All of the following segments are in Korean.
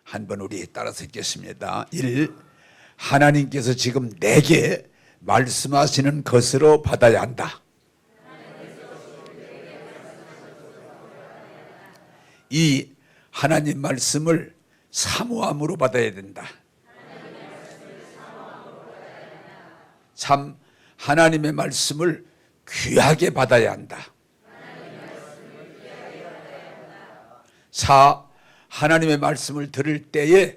한번 우리 따라서 읽겠습니다. 1. 하나님께서 지금 내게 말씀하시는 것으로 받아야 한다. 2. 하나님 말씀을 사모함으로 받아야 된다. 3. 하나님의 말씀을 귀하게 받아야 한다. 4. 하나님의 말씀을 들을 때에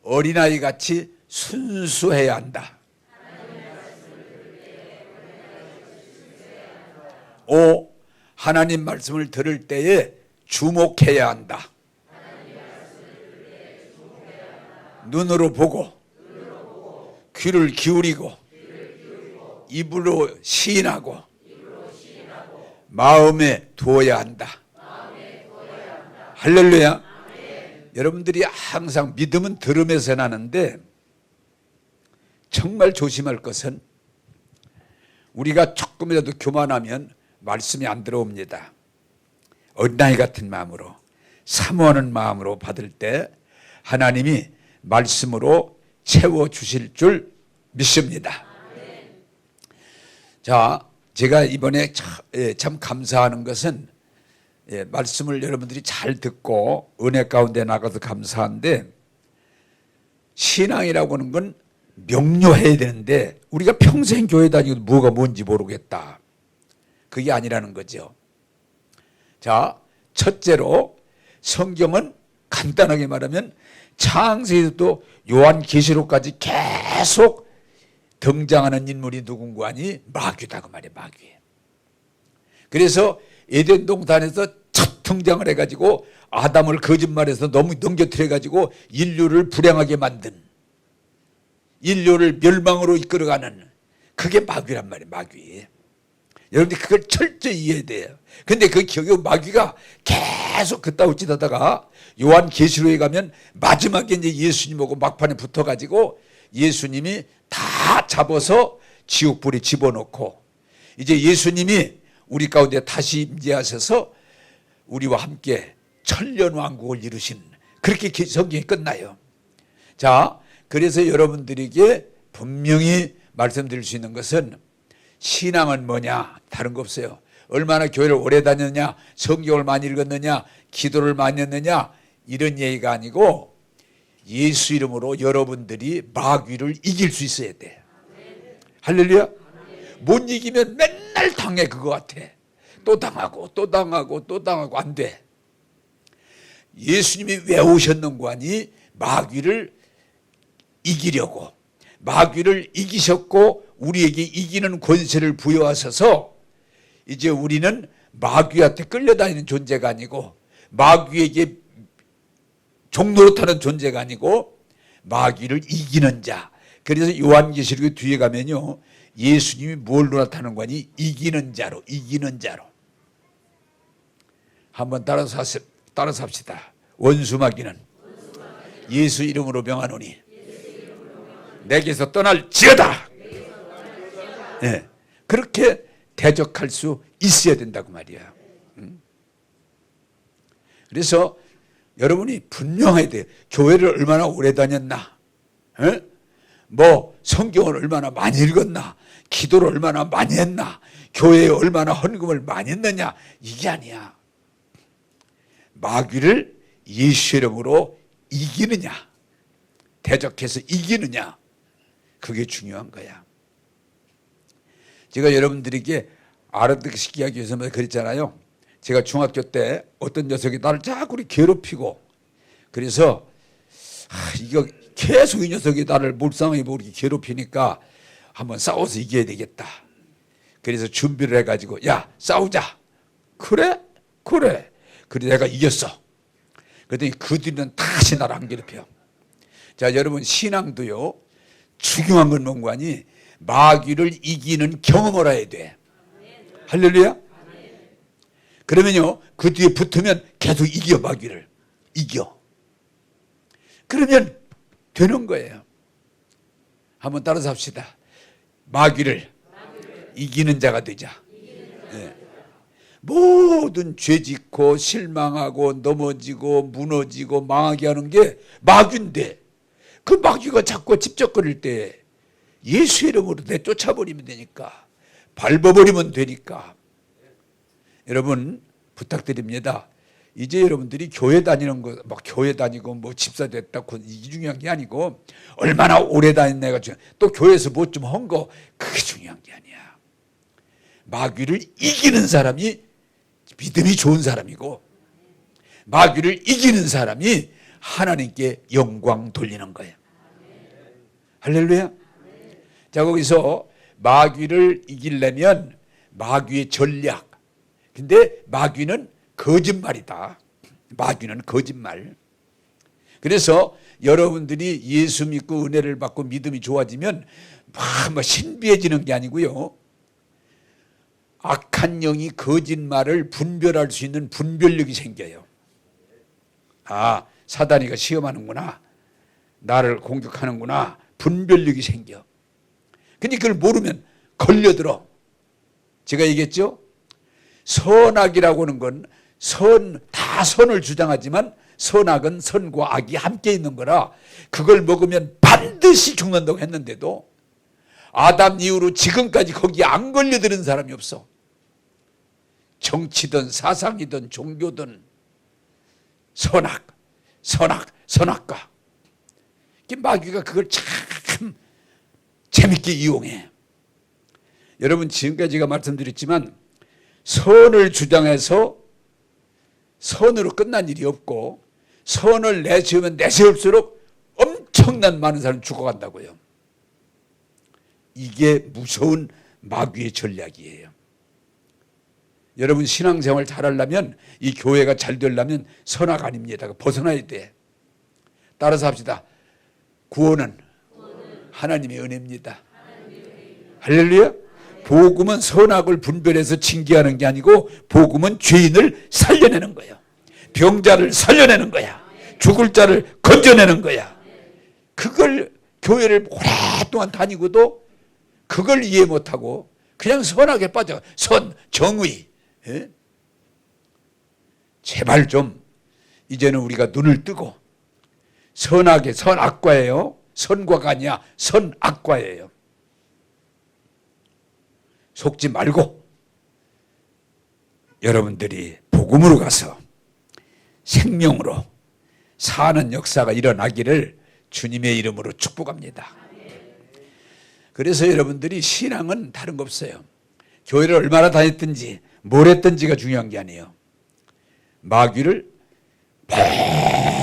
어린아이 같이 순수해야 한다. 5. 하나님 말씀을 들을 때에 주목해야 한다. 눈으로 보고 귀를 기울이고 입으로 시인하고 마음에 두어야 한다. 할렐루야. 여러분들이 항상 믿음은 들음에서 나는데 정말 조심할 것은 우리가 조금이라도 교만하면 말씀이 안 들어옵니다. 어린아이 같은 마음으로 사모하는 마음으로 받을 때 하나님이 말씀으로 채워주실 줄 믿습니다. 자, 제가 이번에 참 감사하는 것은 말씀을 여러분들이 잘 듣고 은혜 가운데 나가서 감사한데 신앙이라고 하는 건 명료해야 되는데 우리가 평생 교회 다니고 뭐가 뭔지 모르겠다. 그게 아니라는 거죠. 자, 첫째로 성경은 간단하게 말하면 창세기부터 요한계시록까지 계속 등장하는 인물이 누군가 하니 마귀다 그 말이에요. 마귀. 그래서 에덴 동산에서 첫 등장을 해가지고 아담을 거짓말해서 너무 넘겨뜨려가지고 인류를 불행하게 만든 인류를 멸망으로 이끌어가는 그게 마귀란 말이에요. 마귀. 여러분들이 그걸 철저히 이해해야 돼요. 근데 그 마귀가 계속 그따위 짓 하다가 요한계시록에 가면 마지막에 이제 예수님하고 막판에 붙어가지고 예수님이 다 잡아서 지옥불에 집어넣고 이제 예수님이 우리 가운데 다시 임재하셔서 우리와 함께 천년왕국을 이루신 그렇게 성경이 끝나요. 자, 그래서 여러분들에게 분명히 말씀드릴 수 있는 것은 신앙은 뭐냐? 다른 거 없어요. 얼마나 교회를 오래 다녔냐? 성경을 많이 읽었느냐? 기도를 많이 했느냐? 이런 얘기가 아니고 예수 이름으로 여러분들이 마귀를 이길 수 있어야 돼. 할렐루야. 못 이기면 맨날 당해 그거 같아. 또 당하고 또 당하고 또 당하고 안 돼. 예수님이 왜 오셨는고 하니 마귀를 이기려고. 마귀를 이기셨고 우리에게 이기는 권세를 부여하셔서 이제 우리는 마귀한테 끌려다니는 존재가 아니고 마귀에게 종노릇하는 존재가 아니고 마귀를 이기는 자. 그래서 요한계시록 뒤에 가면요 예수님이 뭘 나타나는 거니? 이기는 자로. 이기는 자로. 한번 따라서 합시다. 원수마귀는 예수 이름으로 명하노니 내게서 떠날지어다. 네. 그렇게 대적할 수 있어야 된다고 말이야. 그래서 여러분이 분명해야 돼요. 교회를 얼마나 오래 다녔나? 뭐 성경을 얼마나 많이 읽었나? 기도를 얼마나 많이 했나? 교회에 얼마나 헌금을 많이 했느냐? 이게 아니야. 마귀를 예수 이름으로 이기느냐? 대적해서 이기느냐? 그게 중요한 거야. 제가 여러분들에게 알아듣기 하기 위해서 그랬잖아요. 제가 중학교 때 어떤 녀석이 나를 자꾸 괴롭히고 그래서 이거 계속 이 녀석이 나를 몰상하게 모르게 괴롭히니까 한번 싸워서 이겨야 되겠다. 그래서 준비를 해가지고 야 싸우자. 그래? 그래. 그래서 내가 이겼어. 그랬더니 그 뒤는 다시 나를 안 괴롭혀. 자, 여러분 신앙도요 중요한 건 뭔가 하니 마귀를 이기는 경험을 해야 돼. 할렐루야. 그러면요 그 뒤에 붙으면 계속 이겨. 마귀를 이겨. 그러면 되는 거예요. 한번 따라서 합시다. 마귀를 이기는 자가 되자. 네. 모든 죄짓고 실망하고 넘어지고 무너지고 망하게 하는 게 마귀인데, 그 마귀가 자꾸 집적거릴 때 예수 이름으로 내쫓아버리면 되니까, 밟아버리면 되니까. 여러분 부탁드립니다. 이제 여러분들이 교회 다니는 거, 막 교회 다니고 뭐 집사 됐다고 이게 중요한 게 아니고, 얼마나 오래 다녔냐가 중요해. 또 교회에서 뭐 좀 한 거, 그게 중요한 게 아니야. 마귀를 이기는 사람이 믿음이 좋은 사람이고, 마귀를 이기는 사람이 하나님께 영광 돌리는 거예요. 할렐루야. 자, 거기서 마귀를 이기려면 마귀의 전략. 근데 마귀는 거짓말이다. 마귀는 거짓말. 그래서 여러분들이 예수 믿고 은혜를 받고 믿음이 좋아지면 막 신비해지는 게 아니고요, 악한 영이 거짓말을 분별할 수 있는 분별력이 생겨요. 아, 사단이가 시험하는구나, 나를 공격하는구나, 분별력이 생겨. 근데 그걸 모르면 걸려들어. 제가 얘기했죠? 선악이라고 하는 건 다 선을 주장하지만 선악은 선과 악이 함께 있는 거라, 그걸 먹으면 반드시 죽는다고 했는데도 아담 이후로 지금까지 거기에 안 걸려드는 사람이 없어. 정치든 사상이든 종교든 선악과. 마귀가 그걸 참 재밌게 이용해. 여러분, 지금까지 제가 말씀드렸지만 선을 주장해서 선으로 끝난 일이 없고, 선을 내세우면 내세울수록 엄청난 많은 사람이 죽어간다고요. 이게 무서운 마귀의 전략이에요. 여러분, 신앙생활 잘하려면, 이 교회가 잘 되려면 선악 아닙니다. 벗어나야 돼. 따라서 합시다. 구원은 하나님의 은혜입니다. 할렐루야. 복음은 선악을 분별해서 징계하는 게 아니고, 복음은 죄인을 살려내는 거예요. 병자를 살려내는 거야. 죽을 자를 건져내는 거야. 그걸 교회를 오랫동안 다니고도 그걸 이해 못하고 그냥 선악에 빠져. 정의. 예? 제발 좀 이제는 우리가 눈을 뜨고, 선악과예요. 선과가 아니야. 선악과예요. 속지 말고 여러분들이 복음으로 가서 생명으로 사는 역사가 일어나기를 주님의 이름으로 축복합니다. 그래서 여러분들이 신앙은 다른 거 없어요. 교회를 얼마나 다녔든지 뭘 했든지가 중요한 게 아니에요. 마귀를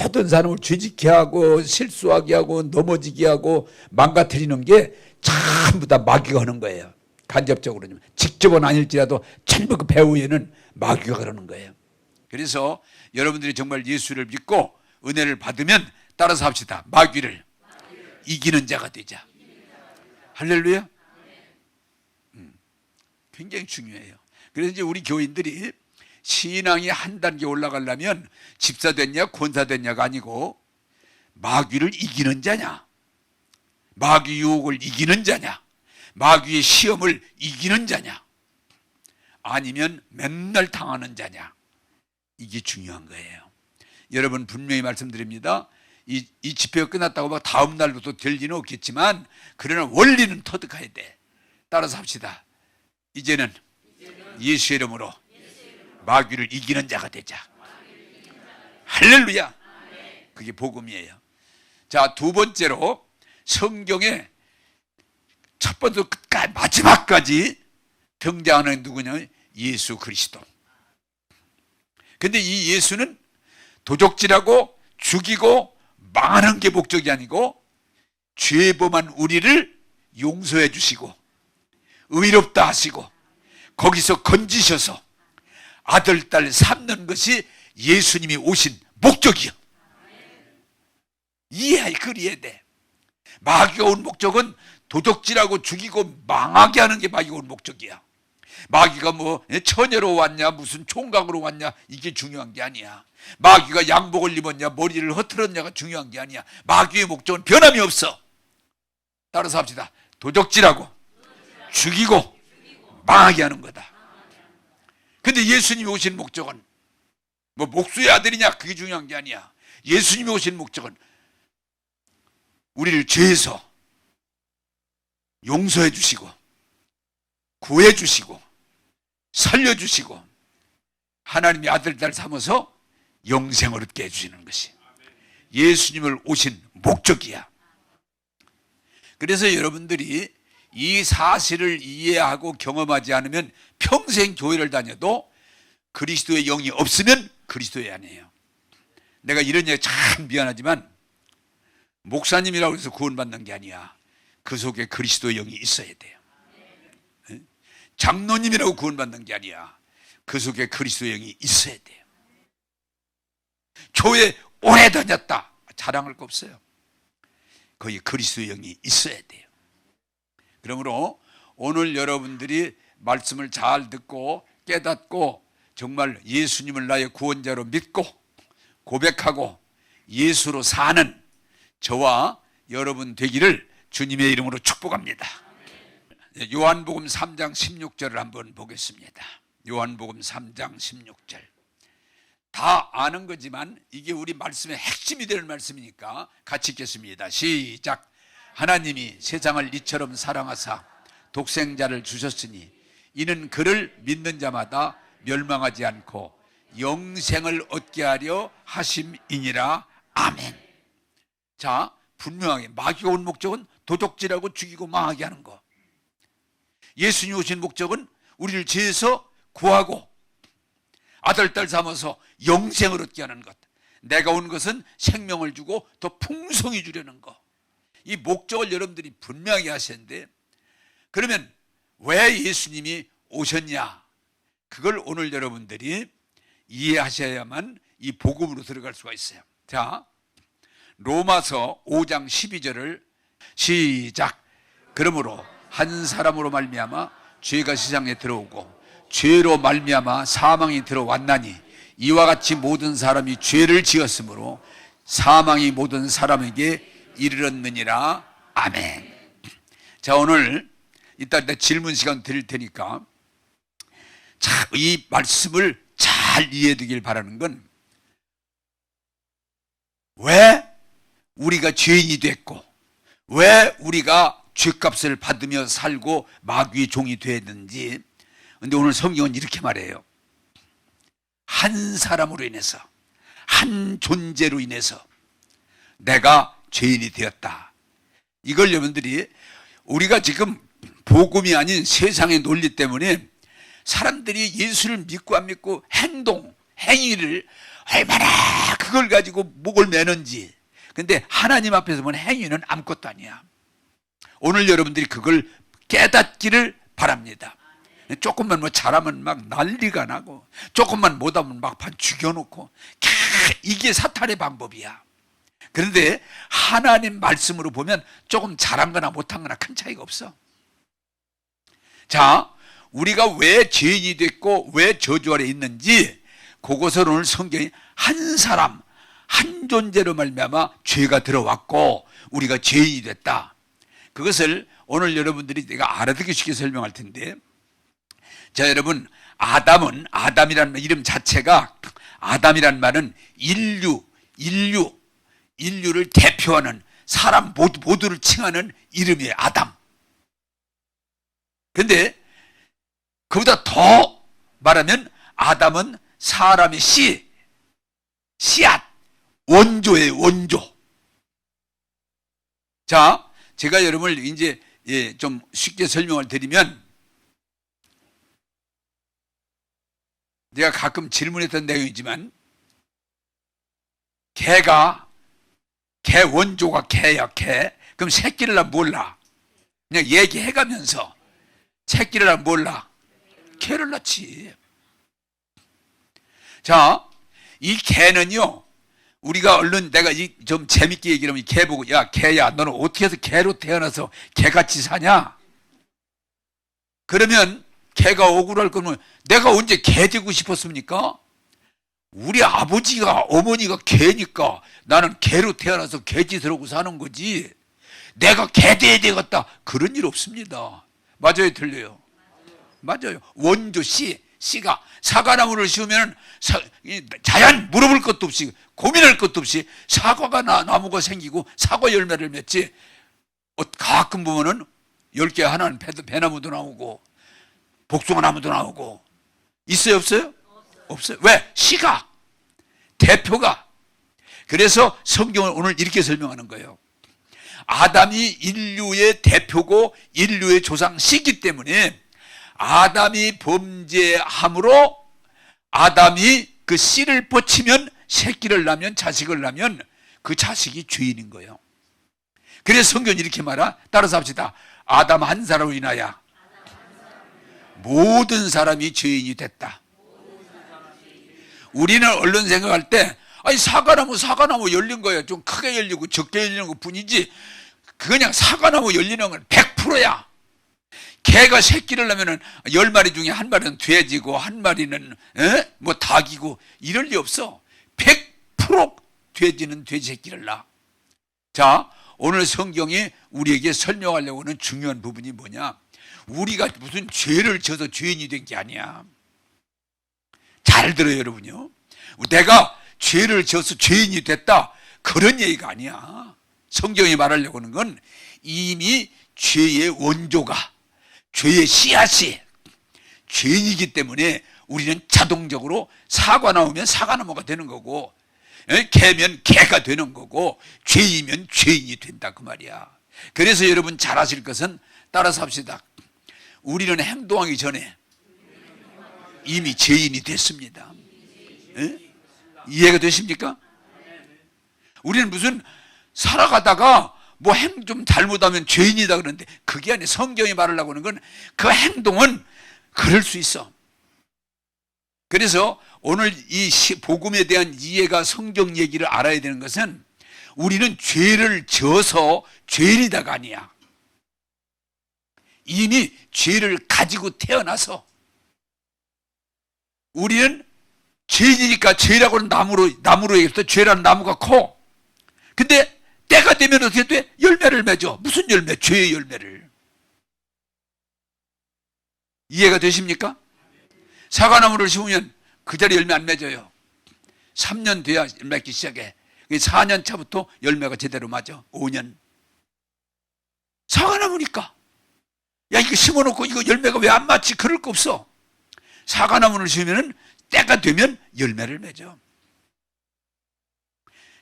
모든 사람을 죄짓게 하고 실수하게 하고 넘어지게 하고 망가뜨리는 게 전부 다 마귀가 하는 거예요. 간접적으로, 직접은 아닐지라도 전부 그 배후에는 마귀가 그러는 거예요. 그래서 여러분들이 정말 예수를 믿고 은혜를 받으면 따라서 합시다. 마귀를 이기는 자가 되자. 할렐루야. 굉장히 중요해요. 그래서 이제 우리 교인들이 신앙이 한 단계 올라가려면 집사 됐냐 권사 됐냐가 아니고, 마귀를 이기는 자냐, 마귀 유혹을 이기는 자냐, 마귀의 시험을 이기는 자냐, 아니면 맨날 당하는 자냐, 이게 중요한 거예요. 여러분, 분명히 말씀드립니다. 이 집회가 끝났다고 막 다음 날부터 될 리는 없겠지만, 그러나 원리는 터득해야 돼. 따라서 합시다. 이제는 예수 이름으로 마귀를 이기는 자가 되자. 할렐루야. 그게 복음이에요. 자, 두 번째로 성경에 첫 번째 끝까지 마지막까지 등장하는 누구냐? 예수 그리스도. 근데 이 예수는 도적질하고 죽이고 망하는 게 목적이 아니고, 죄범한 우리를 용서해 주시고 의롭다 하시고 거기서 건지셔서 아들 딸 삼는 것이 예수님이 오신 목적이요. 그걸 이해해야 돼. 마귀가 온 목적은 도적질하고 죽이고 망하게 하는 게 마귀가 온 목적이야. 마귀가 뭐 처녀로 왔냐 무슨 총각으로 왔냐 이게 중요한 게 아니야. 마귀가 양복을 입었냐 머리를 흐트렀냐가 중요한 게 아니야. 마귀의 목적은 변함이 없어. 따라서 합시다. 도적질하고 죽이고 망하게 하는 거다. 근데 예수님이 오신 목적은 뭐 목수의 아들이냐 그게 중요한 게 아니야. 예수님이 오신 목적은 우리를 죄에서 용서해 주시고 구해 주시고 살려 주시고 하나님의 아들 딸 삼아서 영생을 얻게 해주시는 것이 예수님을 오신 목적이야. 그래서 여러분들이 이 사실을 이해하고 경험하지 않으면 평생 교회를 다녀도 그리스도의 영이 없으면 그리스도의 아니에요. 내가 이런 얘기 참 미안하지만 목사님이라고 해서 구원받는 게 아니야. 그 속에 그리스도의 영이 있어야 돼요. 장로님이라고 구원받는 게 아니야. 그 속에 그리스도의 영이 있어야 돼요. 교회 오래 다녔다 자랑할 거 없어요. 거기 그리스도의 영이 있어야 돼요. 그러므로 오늘 여러분들이 말씀을 잘 듣고 깨닫고 정말 예수님을 나의 구원자로 믿고 고백하고 예수로 사는 저와 여러분 되기를 주님의 이름으로 축복합니다. 요한복음 3장 16절을 한번 보겠습니다. 요한복음 3장 16절. 다 아는 거지만 이게 우리 말씀의 핵심이 되는 말씀이니까 같이 읽겠습니다. 시작. 하나님이 세상을 이처럼 사랑하사 독생자를 주셨으니 이는 그를 믿는 자마다 멸망하지 않고 영생을 얻게 하려 하심이니라. 아멘. 자, 분명하게 마귀가 온 목적은 도적질하고 죽이고 망하게 하는 거. 예수님 오신 목적은 우리를 죄에서 구하고 아들 딸 삼아서 영생을 얻게 하는 것. 내가 온 것은 생명을 주고 더 풍성히 주려는 것. 이 목적을 여러분들이 분명히 하시는데, 그러면 왜 예수님이 오셨냐? 그걸 오늘 여러분들이 이해하셔야만 이 복음으로 들어갈 수가 있어요. 자, 로마서 5장 12절을 시작. 그러므로 한 사람으로 말미암아 죄가 세상에 들어오고 죄로 말미암아 사망이 들어왔나니 이와 같이 모든 사람이 죄를 지었으므로 사망이 모든 사람에게 이르렀느니라. 아멘. 자, 오늘 이따 질문 시간 드릴 테니까 자, 이 말씀을 잘 이해해 두길 바라는 건 왜 우리가 죄인이 됐고 왜 우리가 죄값을 받으며 살고 마귀의 종이 되었는지. 근데 오늘 성경은 이렇게 말해요. 한 사람으로 인해서, 한 존재로 인해서 내가 죄인이 되었다. 이걸 여러분들이 우리가 지금 복음이 아닌 세상의 논리 때문에 사람들이 예수를 믿고 안 믿고 행위를 얼마나 그걸 가지고 목을 매는지. 근데 하나님 앞에서 보면 행위는 아무것도 아니야. 오늘 여러분들이 그걸 깨닫기를 바랍니다. 조금만 뭐 잘하면 막 난리가 나고 조금만 못하면 막 반 죽여놓고 이게 사탄의 방법이야. 그런데 하나님 말씀으로 보면 조금 잘한 거나 못한 거나 큰 차이가 없어. 자, 우리가 왜 죄인이 됐고 왜 저주 아래 있는지 그것을 오늘 성경이 한 사람 한 존재로 말미암아 죄가 들어왔고 우리가 죄인이 됐다. 그것을 오늘 여러분들이 내가 알아듣기 쉽게 설명할 텐데, 자, 여러분, 아담이라는 이름 자체가, 아담이라는 말은 인류를 대표하는 사람 모두를 칭하는 이름이에요. 아담. 근데 그보다 더 말하면 아담은 사람의 씨앗, 원조예요. 원조. 자, 제가 여러분을 이제 좀 쉽게 설명을 드리면, 내가 가끔 질문했던 내용이지만 개 원조가 개야. 개. 그럼 새끼를 낳으면 몰라. 그냥 얘기해가면서 새끼를 낳으면 몰라. 개를 낳지. 자, 이 개는요, 우리가 얼른 내가 좀 재밌게 얘기를 하면 이 개 보고, 야, 개야, 너는 어떻게 해서 개로 태어나서 개같이 사냐? 그러면 개가 억울할 거면 내가 언제 개 되고 싶었습니까? 우리 아버지가, 어머니가 개니까 나는 개로 태어나서 개짓을 하고 사는 거지. 내가 개 돼야 되겠다. 그런 일 없습니다. 맞아요, 틀려요? 맞아요. 원조 씨가 사과나무를 심으면 자연 물어볼 것도 없이 고민할 것도 없이 사과가 나무가 생기고 사과 열매를 맺지. 가끔 보면은 10개 하나는 배나무도 나오고 복숭아 나무도 나오고 있어요 없어요? 없어요. 왜? 씨가 대표가. 그래서 성경을 오늘 이렇게 설명하는 거예요. 아담이 인류의 대표고 인류의 조상 씨기 때문에 아담이 범죄함으로 아담이 그 씨를 뻗치면 새끼를 낳으면 자식을 낳으면 그 자식이 죄인인 거예요. 그래서 성경이 이렇게 말하. 따라서 합시다. 아담 한 사람으로 인하여 모든 사람이 죄인이 됐다. 우리는 얼른 생각할 때 아니 사과나무 열린 거예요. 좀 크게 열리고 적게 열리는 것 뿐이지 그냥 사과나무 열리는 건 100%야. 개가 새끼를 낳으면 10마리 중에 한 마리는 돼지고 한 마리는 뭐 닭이고 이럴 리 없어. 100% 돼지는 돼지 새끼를 낳아. 자, 오늘 성경이 우리에게 설명하려고 하는 중요한 부분이 뭐냐. 우리가 무슨 죄를 져서 죄인이 된 게 아니야. 잘 들어요 여러분요. 내가 죄를 져서 죄인이 됐다 그런 얘기가 아니야. 성경이 말하려고 하는 건 이미 죄의 원조가 죄의 씨앗이 죄인이기 때문에 우리는 자동적으로 사과 나오면 사과나무가 되는 거고 개면 개가 되는 거고 죄이면 죄인이 된다 그 말이야. 그래서 여러분 잘 아실 것은 따라서 합시다. 우리는 행동하기 전에 이미 죄인이 됐습니다. 이해가 되십니까? 우리는 무슨 살아가다가 뭐 좀 잘못하면 죄인이다 그러는데 그게 아니에요. 성경이 말하려고 하는 건 그 행동은 그럴 수 있어. 그래서 오늘 이 복음에 대한 이해가 성경 얘기를 알아야 되는 것은 우리는 죄를 져서 죄인이다가 아니야. 이미 죄를 가지고 태어나서 우리는 죄인이니까 죄라고 하는 나무로 얘기할 때 죄라는 나무가 커. 근데 때가 되면 어떻게 돼? 열매를 맺어. 무슨 열매? 죄의 열매를. 이해가 되십니까? 사과나무를 심으면 그 자리 열매 안 맺어요. 3년 돼야 열매 맺기 시작해. 4년 차부터 열매가 제대로 맞아. 5년. 사과나무니까. 야 이거 심어놓고 이거 열매가 왜 안 맞지? 그럴 거 없어. 사과나무를 심으면 때가 되면 열매를 맺어.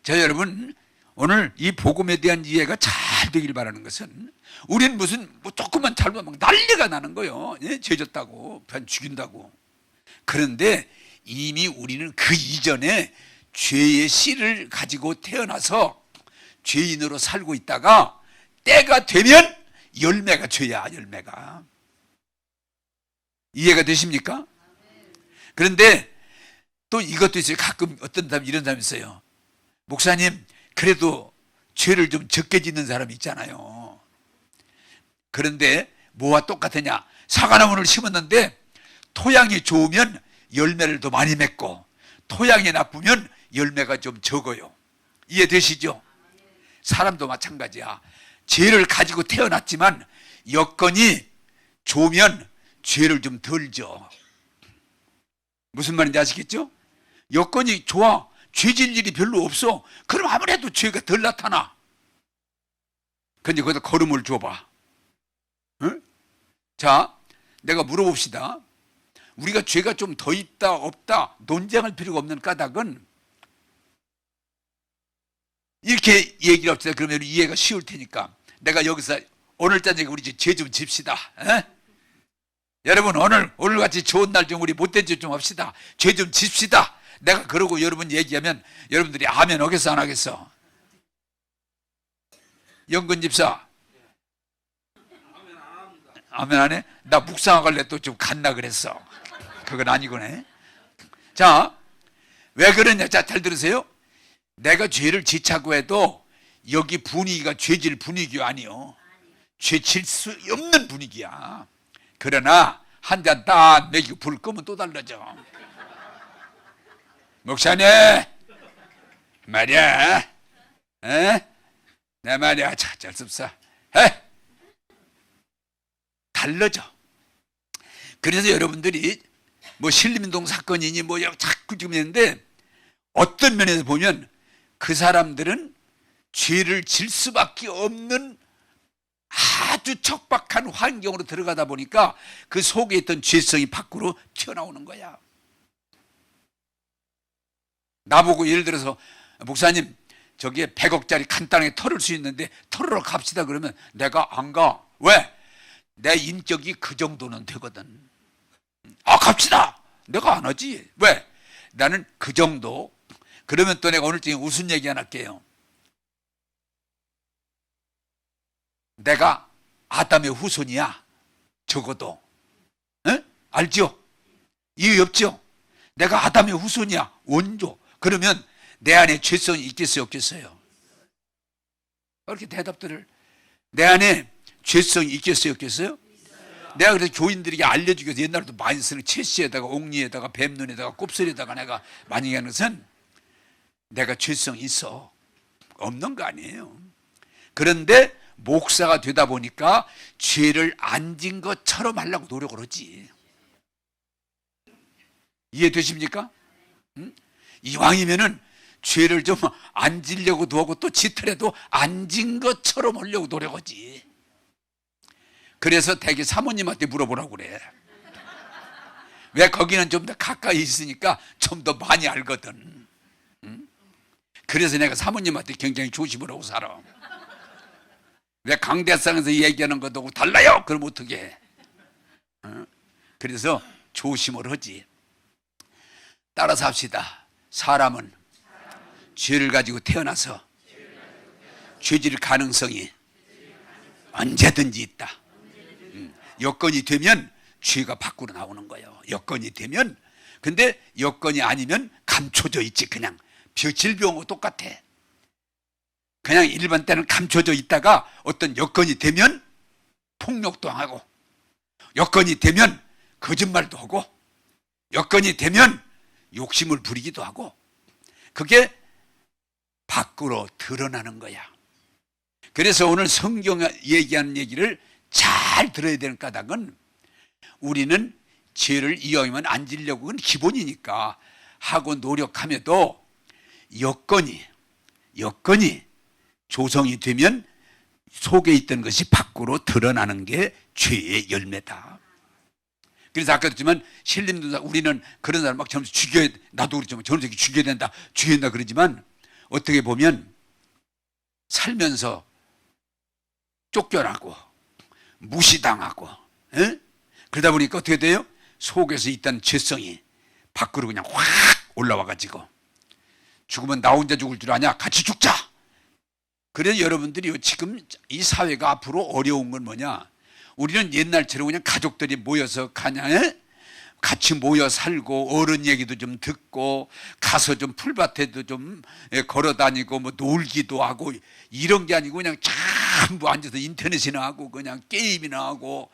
자 여러분 오늘 이 복음에 대한 이해가 잘 되길 바라는 것은 우리는 무슨 뭐 조금만 잘못하면 막 난리가 나는 거예요. 죄 졌다고 편 죽인다고. 그런데 이미 우리는 그 이전에 죄의 씨를 가지고 태어나서 죄인으로 살고 있다가 때가 되면 열매가 죄야. 열매가. 이해가 되십니까? 그런데 또 이것도 있어요. 가끔 어떤 사람 이런 사람이 있어요. 목사님 그래도 죄를 좀 적게 짓는 사람이 있잖아요. 그런데 뭐와 똑같으냐. 사과나무를 심었는데 토양이 좋으면 열매를 더 많이 맺고 토양이 나쁘면 열매가 좀 적어요. 이해되시죠? 사람도 마찬가지야. 죄를 가지고 태어났지만 여건이 좋으면 죄를 좀 덜 져. 무슨 말인지 아시겠죠? 여건이 좋아. 죄질 일이 별로 없어. 그럼 아무래도 죄가 덜 나타나. 근데 거기다 걸음을 줘봐. 응? 자, 내가 물어봅시다. 우리가 죄가 좀 더 있다 없다 논쟁할 필요가 없는 까닭은 이렇게 얘기를 합시다. 그러면 이해가 쉬울 테니까 내가 여기서 오늘 저녁에 우리 죄 좀 집시다. 에? 여러분 오늘같이 좋은 날 좀 우리 못된 짓 좀 합시다. 죄 좀 집시다. 내가 그러고 여러분 얘기하면 여러분들이 아멘 하겠어 안 하겠어? 영근 집사 아멘 안 해? 나 묵상할래 또 좀 갔나 그랬어. 그건 아니구나. 자, 왜 그러냐? 자, 잘 들으세요. 내가 죄를 지자고 해도 여기 분위기가 죄질 분위기가 아니요. 죄질 수 없는 분위기야. 그러나 한 잔 딱 먹이고 불 끄면 또 달라져. 목사님 말이야. 에? 내 말이야. 잘 씁사. 에? 달라져. 그래서 여러분들이 뭐 신림동 사건이니 뭐 자꾸 지금 했는데 어떤 면에서 보면 그 사람들은 죄를 질 수밖에 없는 아주 척박한 환경으로 들어가다 보니까 그 속에 있던 죄성이 밖으로 튀어나오는 거야. 나보고 예를 들어서 목사님 저기에 100억짜리 간단하게 털을 수 있는데 털으러 갑시다 그러면 내가 안 가. 왜? 내 인격이 그 정도는 되거든. 아 갑시다. 내가 안 하지. 왜? 나는 그 정도. 그러면 또 내가 오늘 중에 무슨 얘기 하나 할게요. 내가 아담의 후손이야. 적어도. 에? 알죠? 이유 없죠? 내가 아담의 후손이야. 원조. 그러면 내 안에 죄성이 있겠어요? 없겠어요? 그렇게 대답들을. 내 안에 죄성이 있겠어요? 없겠어요? 내가 그래서 교인들에게 알려주기 위해서 옛날에도 많이 쓰는 채씨에다가 옥리에다가 뱀눈에다가 곱슬에다가 내가 많이 얘기하는 것은 내가 죄성이 있어. 없는 거 아니에요. 그런데 목사가 되다 보니까 죄를 안 진 것처럼 하려고 노력을 하지. 이해되십니까? 응? 이왕이면은 죄를 좀 안 지려고도 하고 또 짓더라도 안 진 것처럼 하려고 노력하지. 그래서 대개 사모님한테 물어보라고 그래. 왜? 거기는 좀 더 가까이 있으니까 좀 더 많이 알거든. 응? 그래서 내가 사모님한테 굉장히 조심을 하고 살아. 왜 강대상에서 얘기하는 것하고 달라요? 그럼 어떻게 해? 응? 그래서 조심을 하지. 따라서 합시다. 사람은 죄를 가지고 태어나서 죄질 가능성이 언제든지 있다. 여건이 되면 죄가 밖으로 나오는 거예요. 여건이 되면. 근데 여건이 아니면 감춰져 있지. 그냥 질병하고 똑같아. 그냥 일반 때는 감춰져 있다가 어떤 여건이 되면 폭력도 하고, 여건이 되면 거짓말도 하고, 여건이 되면 욕심을 부리기도 하고, 그게 밖으로 드러나는 거야. 그래서 오늘 성경 얘기하는 얘기를 잘 들어야 되는 까닭은 우리는 죄를 이왕이면 안 지려고 그건 기본이니까 하고 노력함에도 여건이 조성이 되면 속에 있던 것이 밖으로 드러나는 게 죄의 열매다. 그래서 아까 그랬지만 신림도 우리는 그런 사람 막 점수 죽여야, 나도 그렇지만 저런 새끼 죽여야 된다 그러지만 어떻게 보면 살면서 쫓겨나고 무시당하고, 에? 그러다 보니까 어떻게 돼요? 속에서 있던 죄성이 밖으로 그냥 확 올라와가지고 죽으면 나 혼자 죽을 줄 아냐? 같이 죽자. 그래서 여러분들이 지금 이 사회가 앞으로 어려운 건 뭐냐? 우리는 옛날처럼 그냥 가족들이 모여서 그냥 같이 모여 살고 어른 얘기도 좀 듣고 가서 좀 풀밭에도 좀 걸어 다니고 뭐 놀기도 하고 이런 게 아니고 그냥 전부 앉아서 인터넷이나 하고 그냥 게임이나 하고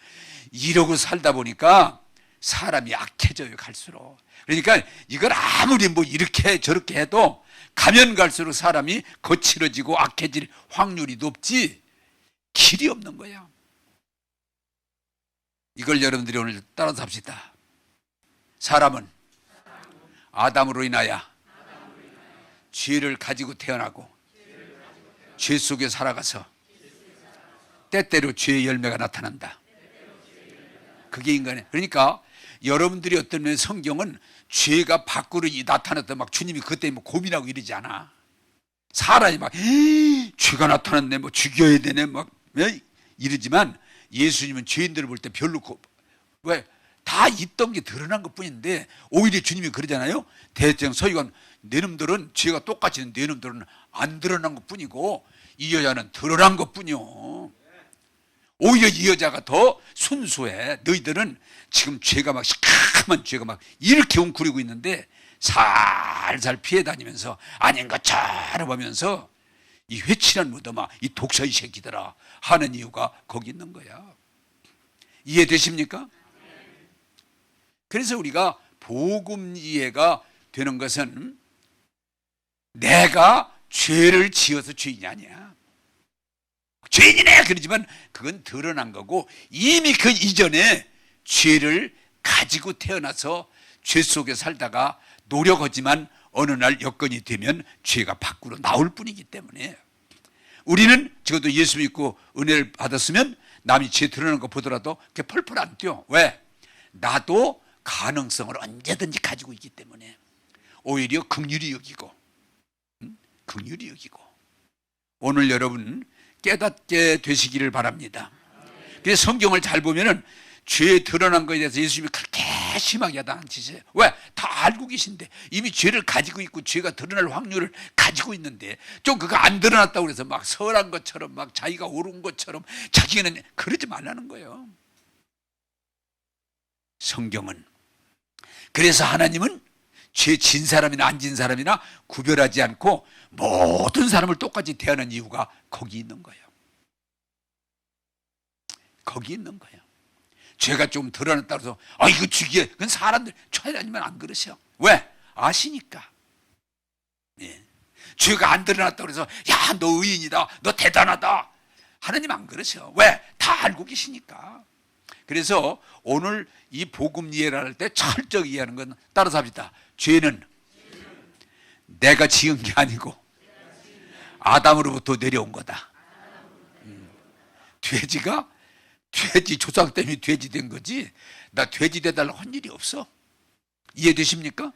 이러고 살다 보니까 사람이 악해져요, 갈수록. 그러니까 이걸 아무리 뭐 이렇게 저렇게 해도 가면 갈수록 사람이 거칠어지고 악해질 확률이 높지 길이 없는 거야. 이걸 여러분들이 오늘 따라서 합시다. 사람은 아담으로 인하여 죄를 가지고 태어나고 죄 속에 살아가서 때때로 죄의 열매가 나타난다. 그게 인간이에요. 그러니까 여러분들이 어떤 면에 성경은 죄가 밖으로 나타났다 막 주님이 그때 뭐 고민하고 이러지 않아. 사람이 막 죄가 나타났네 뭐 죽여야 되네 막 이러지만 예수님은 죄인들을 볼 때 별로 왜? 다 있던 게 드러난 것 뿐인데 오히려 주님이 그러잖아요. 대장 서기관 내 놈들은 죄가 똑같이 내 놈들은 안 드러난 것 뿐이고 이 여자는 드러난 것 뿐이요. 오히려 이 여자가 더 순수해. 너희들은 지금 죄가 막 시커먼 죄가 막 이렇게 웅크리고 있는데 살살 피해 다니면서 아닌 것처럼 하면서 이 회칠한 무덤아 이 독사이 새끼들아 하는 이유가 거기 있는 거야. 이해되십니까? 그래서 우리가 복음 이해가 되는 것은 내가 죄를 지어서 죄인이 아니야. 죄인이네 그러지만 그건 드러난 거고 이미 그 이전에 죄를 가지고 태어나서 죄 속에 살다가 노력하지만 어느 날 여건이 되면 죄가 밖으로 나올 뿐이기 때문에 우리는 적어도 예수 믿고 은혜를 받았으면 남이 죄 드러나는 거 보더라도 그게 펄펄 안 뛰어. 왜? 나도 가능성을 언제든지 가지고 있기 때문에 오히려 긍휼히 여기고 긍휼히 여기고 오늘 여러분 깨닫게 되시기를 바랍니다. 그래서 성경을 잘 보면은 죄 드러난 거에 대해서 예수님이 그렇게 심하게 야단치세요. 왜? 다 알고 계신데 이미 죄를 가지고 있고 죄가 드러날 확률을 가지고 있는데 좀 그거 안 드러났다고 그래서 막 설한 것처럼 막 자기가 옳은 것처럼 자기는 그러지 말라는 거예요. 성경은 그래서 하나님은 죄 진 사람이나 안 진 사람이나 구별하지 않고 모든 사람을 똑같이 대하는 이유가 거기 있는 거예요. 거기 있는 거예요. 죄가 좀 드러났다고 해서 이거 죽이게 그건 사람들 하나님은 안 그러셔. 왜? 아시니까. 예. 죄가 안 드러났다고 해서 야 너 의인이다 너 대단하다 하나님 안 그러셔. 왜? 다 알고 계시니까. 그래서 오늘 이 복음 이해를 할 때 철저히 이해하는 건 따라서 합시다. 죄는 내가 지은 게 아니고 아담으로부터 내려온 거다. 돼지 조상 때문에 돼지 된 거지 나 돼지 돼달라고 한 일이 없어. 이해되십니까?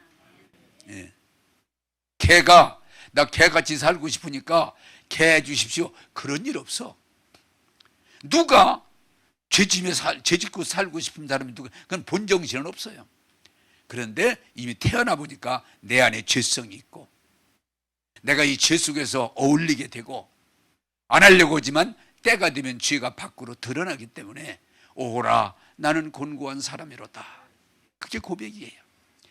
예. 나 개같이 살고 싶으니까 개 해주십시오 그런 일 없어. 누가 죄 짓고 살고 싶은 사람이 누가 그건 본정신은 없어요. 그런데 이미 태어나 보니까 내 안에 죄성이 있고 내가 이 죄 속에서 어울리게 되고 안 하려고 하지만 때가 되면 죄가 밖으로 드러나기 때문에 오호라 나는 곤고한 사람이로다. 그게 고백이에요.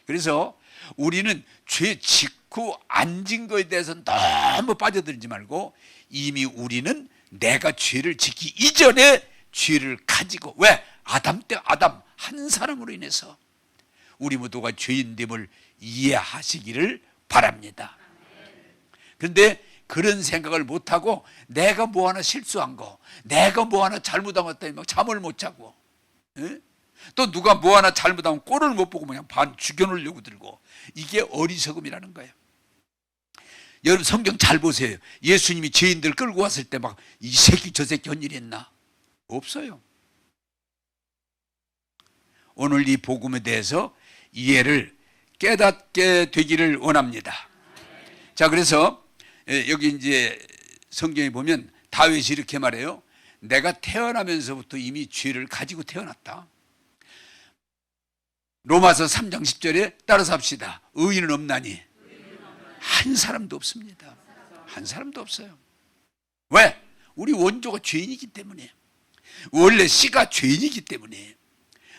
그래서 우리는 죄 짓고 안 진 거에 대해서 너무 빠져들지 말고 이미 우리는 내가 죄를 짓기 이전에 죄를 가지고 왜? 아담 한 사람으로 인해서 우리 모두가 죄인됨을 이해하시기를 바랍니다. 그런데 그런 생각을 못하고 내가 뭐 하나 실수한 거 내가 뭐 하나 잘못한 것 때문에 막 잠을 못 자고 또 누가 뭐 하나 잘못하면 꼴을 못 보고 그냥 반 죽여놓으려고 들고 이게 어리석음이라는 거예요. 여러분 성경 잘 보세요. 예수님이 죄인들 끌고 왔을 때 막 이 새끼 저 새끼 한 일 했나? 없어요. 오늘 이 복음에 대해서 이해를 깨닫게 되기를 원합니다. 자, 그래서 여기 이제 성경에 보면 다윗이 이렇게 말해요. 내가 태어나면서부터 이미 죄를 가지고 태어났다. 로마서 3장 10절에 따라서 합시다. 의인은 없나니 한 사람도 없습니다. 한 사람도 없어요. 왜? 우리 원조가 죄인이기 때문에 원래 씨가 죄인이기 때문에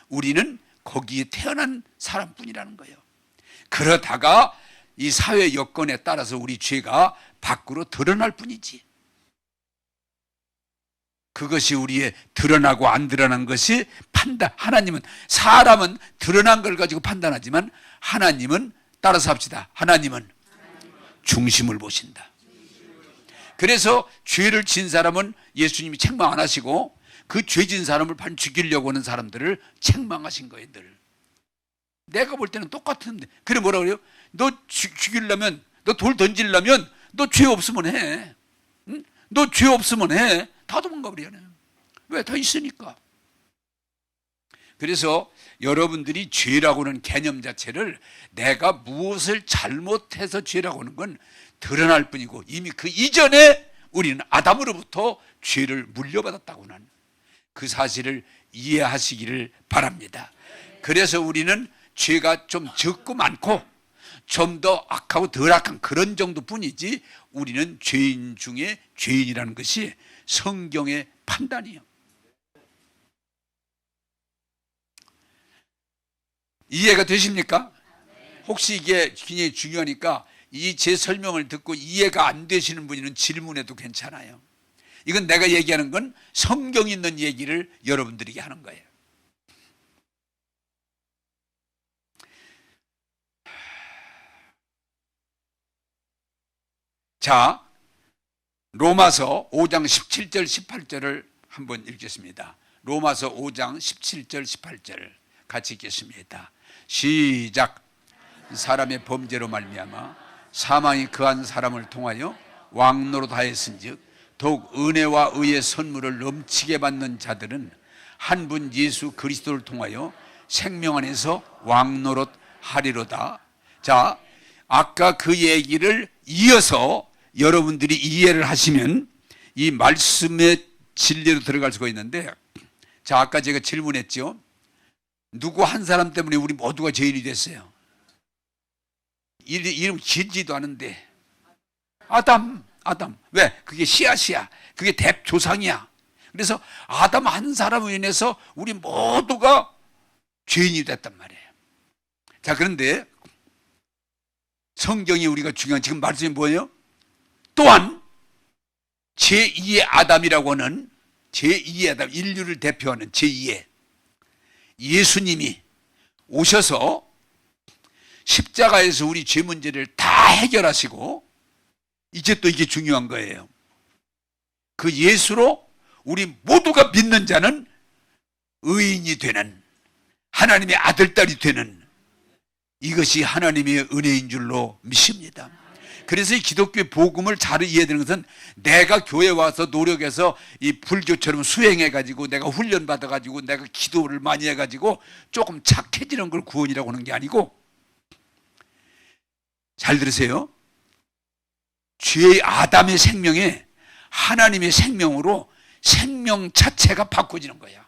우리는 거기에 태어난 사람뿐이라는 거예요. 그러다가 이 사회 여건에 따라서 우리 죄가 밖으로 드러날 뿐이지 그것이 우리의 드러나고 안 드러난 것이 판단. 하나님은 사람은 드러난 걸 가지고 판단하지만 하나님은 따라서 합시다. 하나님은 중심을 보신다. 그래서 죄를 진 사람은 예수님이 책망 안 하시고 그 죄진 사람을 반 죽이려고 하는 사람들을 책망하신 거예요. 늘. 내가 볼 때는 똑같은데 그래 뭐라 그래요? 너 죽이려면 너 돌 던지려면 너 죄 없으면 해. 응? 너 죄 없으면 해. 다 도망가 버리잖아요. 왜? 다 있으니까. 그래서 여러분들이 죄라고 하는 개념 자체를 내가 무엇을 잘못해서 죄라고 하는 건 드러날 뿐이고 이미 그 이전에 우리는 아담으로부터 죄를 물려받았다고 하는 그 사실을 이해하시기를 바랍니다. 그래서 우리는 죄가 좀 적고 많고 좀 더 악하고 덜 악한 그런 정도뿐이지 우리는 죄인 중에 죄인이라는 것이 성경의 판단이에요. 이해가 되십니까? 혹시 이게 굉장히 중요하니까 이 제 설명을 듣고 이해가 안 되시는 분이는 질문해도 괜찮아요. 이건 내가 얘기하는 건 성경 있는 얘기를 여러분들에게 하는 거예요. 자, 로마서 5장 17절 18절을 한번 읽겠습니다. 로마서 5장 17절 18절 같이 읽겠습니다. 시작. 사람의 범죄로 말미암아 사망이 그한 사람을 통하여 왕노로 하였은즉 더욱 은혜와 의의 선물을 넘치게 받는 자들은 한 분 예수 그리스도를 통하여 생명 안에서 왕노릇 하리로다. 자, 아까 그 얘기를 이어서 여러분들이 이해를 하시면 이 말씀의 진리로 들어갈 수가 있는데, 자, 아까 제가 질문했죠. 누구 한 사람 때문에 우리 모두가 죄인이 됐어요. 이름 길지도 않은데 아담. 왜? 그게 씨앗이야. 그게 대조상이야. 그래서 아담 한 사람으로 인해서 우리 모두가 죄인이 됐단 말이에요. 자, 그런데 성경이 우리가 중요한 지금 말씀이 뭐예요? 또한 제2의 아담이라고 하는 제2의 아담, 인류를 대표하는 제2의 예수님이 오셔서 십자가에서 우리 죄 문제를 다 해결하시고, 이제 또 이게 중요한 거예요. 그 예수로 우리 모두가 믿는 자는 의인이 되는, 하나님의 아들딸이 되는, 이것이 하나님의 은혜인 줄로 믿습니다. 그래서 이 기독교의 복음을 잘 이해되는 것은 내가 교회 와서 노력해서 이 불교처럼 수행해가지고 내가 훈련받아가지고 내가 기도를 많이 해가지고 조금 착해지는 걸 구원이라고 하는 게 아니고, 잘 들으세요. 죄의 아담의 생명에 하나님의 생명으로 생명 자체가 바꿔지는 거야.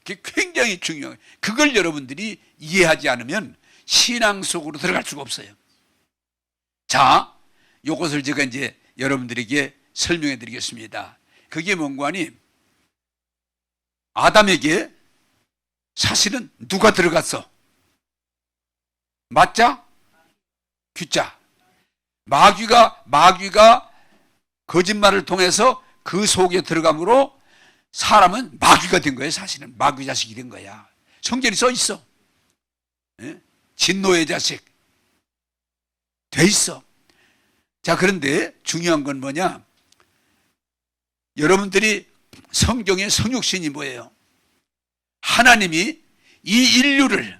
그게 굉장히 중요해요. 그걸 여러분들이 이해하지 않으면 신앙 속으로 들어갈 수가 없어요. 자, 이것을 제가 이제 여러분들에게 설명해 드리겠습니다. 그게 뭔가 하니, 아담에게 사실은 누가 들어갔어? 맞자? 귀자. 마귀가 거짓말을 통해서 그 속에 들어감으로 사람은 마귀가 된 거예요. 사실은 마귀 자식이 된 거야. 성경에 써 있어. 진노의 자식 돼 있어. 자, 그런데 중요한 건 뭐냐? 여러분들이 성경의 성육신이 뭐예요? 하나님이 이 인류를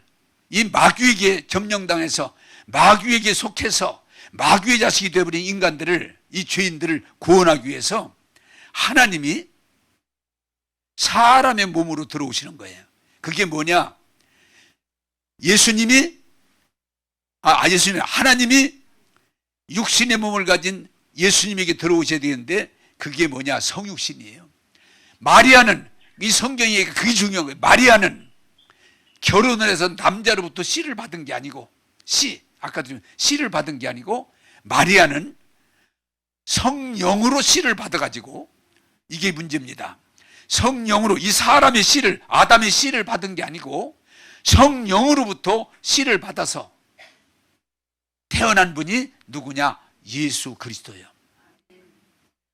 이 마귀에게 점령당해서 마귀에게 속해서 마귀의 자식이 되어버린 인간들을, 이 죄인들을 구원하기 위해서 하나님이 사람의 몸으로 들어오시는 거예요. 그게 뭐냐? 하나님이 육신의 몸을 가진 예수님에게 들어오셔야 되는데, 그게 뭐냐? 성육신이에요. 마리아는, 이 성경이 그게 중요한 거예요. 마리아는 결혼을 해서 남자로부터 씨를 받은 게 아니고, 아까 들은 씨를 받은 게 아니고, 마리아는 성령으로 씨를 받아가지고, 이게 문제입니다. 성령으로, 이 사람의 씨를, 아담의 씨를 받은 게 아니고 성령으로부터 씨를 받아서 태어난 분이 누구냐? 예수 그리스도예요.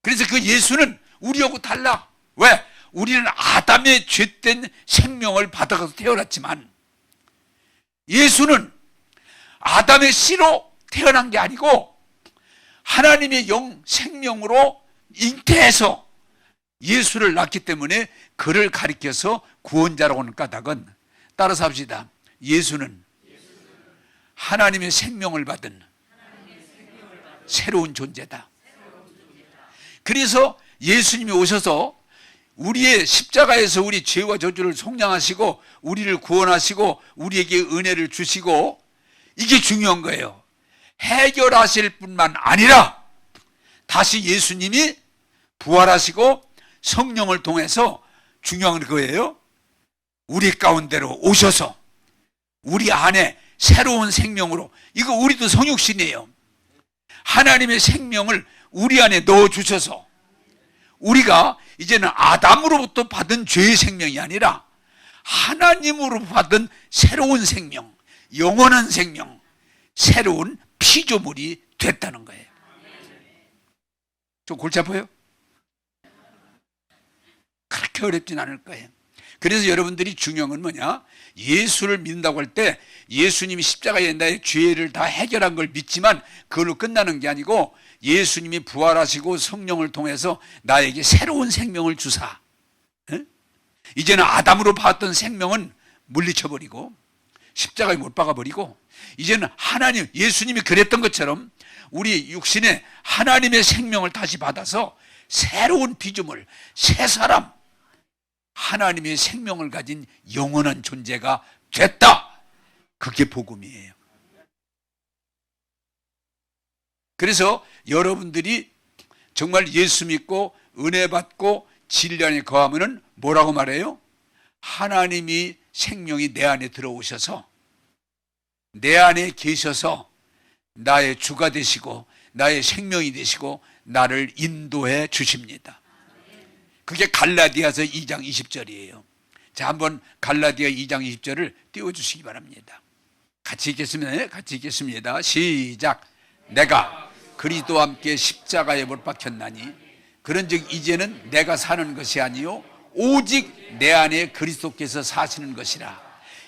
그래서 그 예수는 우리하고 달라. 왜? 우리는 아담의 죄된 생명을 받아가서 태어났지만, 예수는 아담의 씨로 태어난 게 아니고 하나님의 생명으로 잉태해서 예수를 낳기 때문에 그를 가리켜서 구원자라고 하는 까닭은, 따라서 합시다. 예수는 하나님의 생명을 받은 새로운 존재다. 그래서 예수님이 오셔서 우리의 십자가에서 우리 죄와 저주를 속량하시고 우리를 구원하시고 우리에게 은혜를 주시고, 이게 중요한 거예요. 해결하실 뿐만 아니라 다시 예수님이 부활하시고 성령을 통해서, 중요한 거예요, 우리 가운데로 오셔서 우리 안에 새로운 생명으로, 이거 우리도 성육신이에요. 하나님의 생명을 우리 안에 넣어주셔서 우리가 이제는 아담으로부터 받은 죄의 생명이 아니라 하나님으로 받은 새로운 생명, 영원한 생명, 새로운 피조물이 됐다는 거예요. 좀 골치 아파요? 그렇게 어렵진 않을 거예요. 그래서 여러분들이 중요한 건 뭐냐? 예수를 믿는다고 할 때 예수님이 십자가에 나의 죄를 다 해결한 걸 믿지만 그걸로 끝나는 게 아니고, 예수님이 부활하시고 성령을 통해서 나에게 새로운 생명을 주사, 이제는 아담으로 받았던 생명은 물리쳐버리고 십자가에 못 박아버리고 이제는 하나님, 예수님이 그랬던 것처럼 우리 육신에 하나님의 생명을 다시 받아서 새로운 피조물, 새 사람, 하나님의 생명을 가진 영원한 존재가 됐다. 그게 복음이에요. 그래서 여러분들이 정말 예수 믿고 은혜 받고 진리 안에 거하면은 뭐라고 말해요? 하나님이 생명이 내 안에 들어오셔서 내 안에 계셔서 나의 주가 되시고 나의 생명이 되시고 나를 인도해 주십니다. 그게 갈라디아서 2장 20절이에요. 자, 한번 갈라디아 2장 20절을 띄워주시기 바랍니다. 같이 읽겠습니다. 같이 읽겠습니다. 시작. 내가 그리스도와 함께 십자가에 못 박혔나니 그런즉 이제는 내가 사는 것이 아니요 오직 내 안에 그리스도께서 사시는 것이라.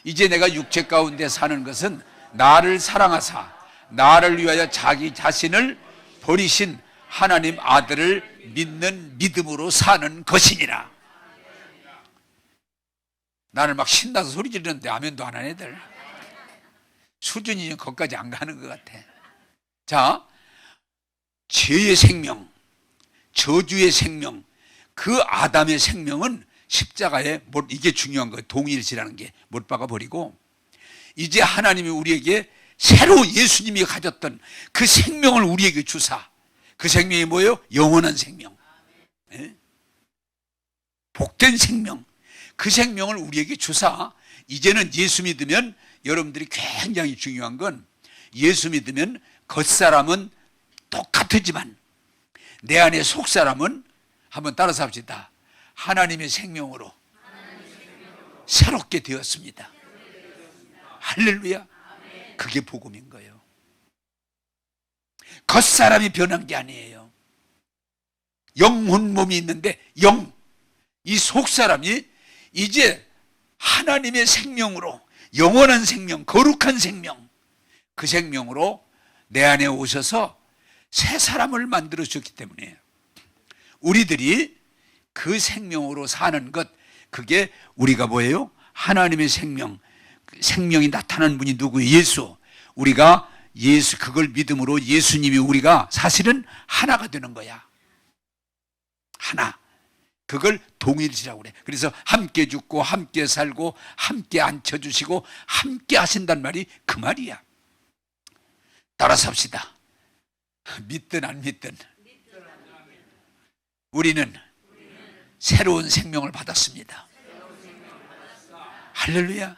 이제 내가 육체 가운데 사는 것은 나를 사랑하사 나를 위하여 자기 자신을 버리신 하나님 아들을 믿는 믿음으로 사는 것이니라. 나는 막 신나서 소리 지르는데 아멘도 안 하는 애들. 수준이 좀 거기까지 안 가는 것 같아. 자, 죄의 생명, 저주의 생명, 그 아담의 생명은 십자가에 이게 중요한 거예요. 동일시라는 게 못 박아버리고 이제 하나님이 우리에게 새로 예수님이 가졌던 그 생명을 우리에게 주사, 그 생명이 뭐예요? 영원한 생명, 복된 생명, 그 생명을 우리에게 주사. 이제는 예수 믿으면 여러분들이 굉장히 중요한 건 예수 믿으면 겉사람은 똑같지만 내 안에 속사람은 한번 따라서 합시다. 하나님의 생명으로 새롭게 되었습니다. 할렐루야. 그게 복음인 거예요. 겉사람이 변한 게 아니에요. 영혼 몸이 있는데 이 속사람이 이제 하나님의 생명으로, 영원한 생명, 거룩한 생명, 그 생명으로 내 안에 오셔서 새 사람을 만들어 주셨기 때문에 우리들이 그 생명으로 사는 것, 그게 우리가 뭐예요? 하나님의 생명, 생명이 나타난 분이 누구예요? 예수. 우리가 예수, 그걸 믿음으로 예수님이 우리가 사실은 하나가 되는 거야. 하나. 그걸 동일시라고 그래. 그래서 함께 죽고 함께 살고 함께 앉혀주시고 함께 하신단 말이 그 말이야. 따라서 합시다. 믿든 안 믿든 우리는 새로운 생명을 받았습니다. 할렐루야.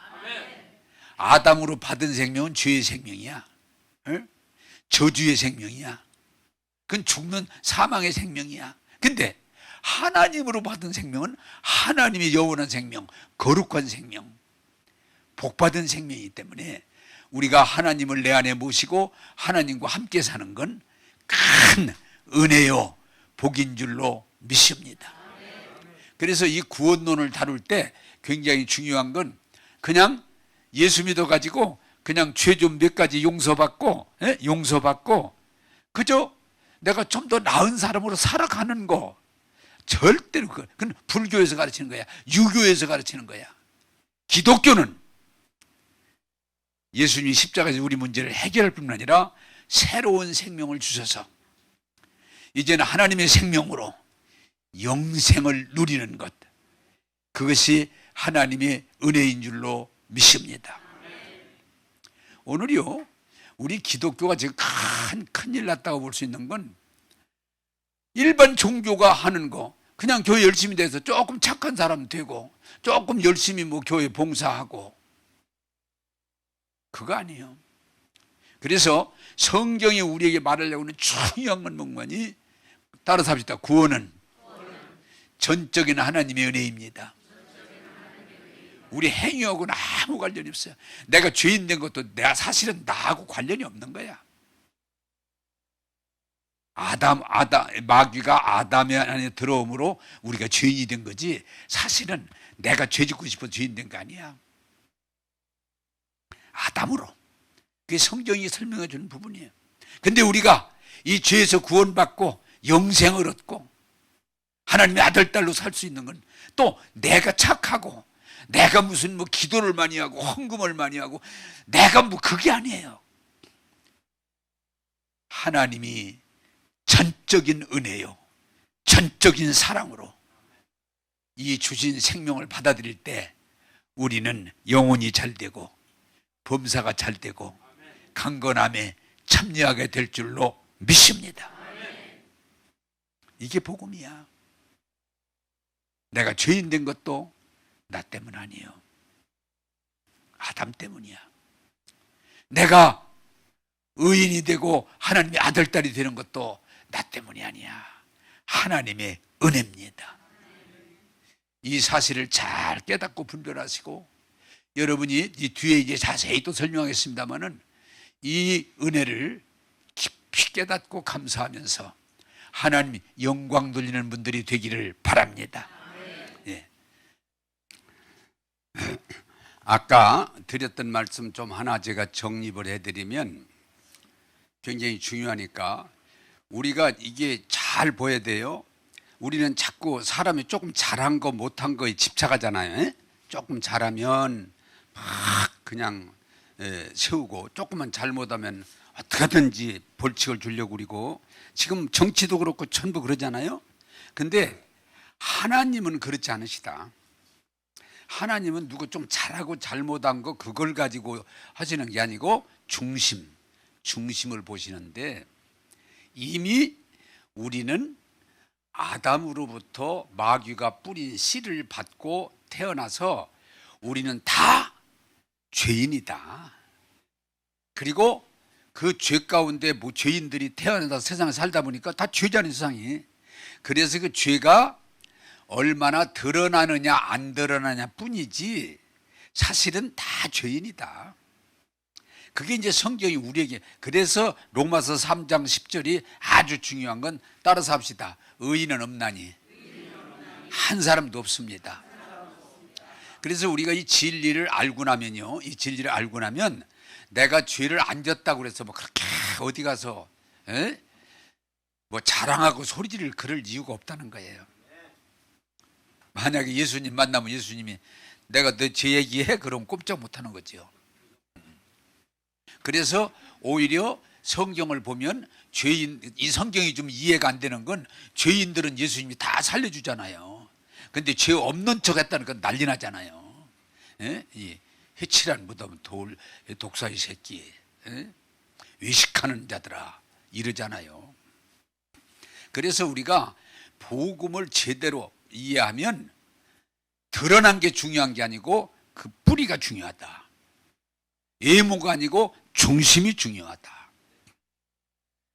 아담으로 받은 생명은 죄의 생명이야. 저주의 생명이야. 그건 죽는 사망의 생명이야. 근데 하나님으로 받은 생명은 하나님의 영원한 생명, 거룩한 생명, 복받은 생명이기 때문에 우리가 하나님을 내 안에 모시고 하나님과 함께 사는 건 큰 은혜요, 복인 줄로 믿습니다. 그래서 이 구원론을 다룰 때 굉장히 중요한 건 그냥 예수 믿어가지고 그냥 죄 좀 몇 가지 용서받고 그저 내가 좀 더 나은 사람으로 살아가는 거, 절대로 그건 불교에서 가르치는 거야. 유교에서 가르치는 거야. 기독교는 예수님이 십자가에서 우리 문제를 해결할 뿐만 아니라 새로운 생명을 주셔서 이제는 하나님의 생명으로 영생을 누리는 것, 그것이 하나님의 은혜인 줄로 믿습니다. 오늘요, 우리 기독교가 지금 큰일 났다고 볼 수 있는 건 일반 종교가 하는 거, 그냥 교회 열심히 돼서 조금 착한 사람 되고 조금 열심히 뭐 교회 봉사하고, 그거 아니에요. 그래서 성경이 우리에게 말하려고 하는 중요한 건 뭐니? 따라서 합시다. 구원은 전적인 하나님의 은혜입니다. 우리 행위하고는 아무 관련이 없어요. 내가 죄인 된 것도 내가 사실은 나하고 관련이 없는 거야. 마귀가 아담의 안에 들어옴으로 우리가 죄인이 된 거지, 사실은 내가 죄 짓고 싶어서 죄인 된 거 아니야. 아담으로. 그게 성경이 설명해 주는 부분이에요. 근데 우리가 이 죄에서 구원받고 영생을 얻고 하나님의 아들, 딸로 살 수 있는 건 또 내가 착하고 내가 무슨 뭐 기도를 많이 하고 헌금을 많이 하고 내가 뭐 그게 아니에요. 하나님이 전적인 은혜요, 전적인 사랑으로 이 주신 생명을 받아들일 때 우리는 영혼이 잘 되고 범사가 잘 되고 강건함에 참여하게 될 줄로 믿습니다. 이게 복음이야. 내가 죄인 된 것도 나 때문 아니에요. 아담 때문이야. 내가 의인이 되고 하나님의 아들, 딸이 되는 것도 나 때문이 아니야. 하나님의 은혜입니다. 이 사실을 잘 깨닫고 분별하시고, 여러분이 이 뒤에 이제 자세히 또 설명하겠습니다만은 이 은혜를 깊이 깨닫고 감사하면서 하나님 영광 돌리는 분들이 되기를 바랍니다. 예. 아까 드렸던 말씀 좀 하나 제가 정립을 해드리면 굉장히 중요하니까 우리가 이게 잘 보여야 돼요. 우리는 자꾸 사람이 조금 잘한 거 못한 거에 집착하잖아요. 에? 조금 잘하면 막 그냥 세우고, 조금만 잘못하면 어떻게든지 벌칙을 주려고 그러고, 지금 정치도 그렇고 전부 그러잖아요. 근데 하나님은 그렇지 않으시다. 하나님은 누구 좀 잘하고 잘못한 거 그걸 가지고 하시는 게 아니고 중심을 보시는데, 이미 우리는 아담으로부터 마귀가 뿌린 씨를 받고 태어나서 우리는 다 죄인이다. 그리고 그 죄 가운데 뭐 죄인들이 태어나서 세상에 살다 보니까 다 죄잖아요, 세상이. 그래서 그 죄가 얼마나 드러나느냐 안 드러나냐 뿐이지 사실은 다 죄인이다. 그게 이제 성경이 우리에게, 그래서 로마서 3장 10절이 아주 중요한 건 따라서 합시다. 의인은 없나니 한 사람도 없습니다. 그래서 우리가 이 진리를 알고 나면요, 이 진리를 알고 나면 내가 죄를 안 졌다고 그래서 뭐 그렇게 어디 가서 뭐 자랑하고 소리를 그럴 이유가 없다는 거예요. 만약에 예수님 만나면 예수님이 내가 너 죄 얘기해? 그럼 꼼짝 못하는 거죠. 그래서 오히려 성경을 보면 이 성경이 좀 이해가 안 되는 건 죄인들은 예수님이 다 살려주잖아요. 근데 죄 없는 척 했다는 건 난리 나잖아요. 이 해치란 무덤 독사의 새끼, 외식하는 자들아 이러잖아요. 그래서 우리가 복음을 제대로 이해하면 드러난 게 중요한 게 아니고 그 뿌리가 중요하다. 외모가 아니고 중심이 중요하다.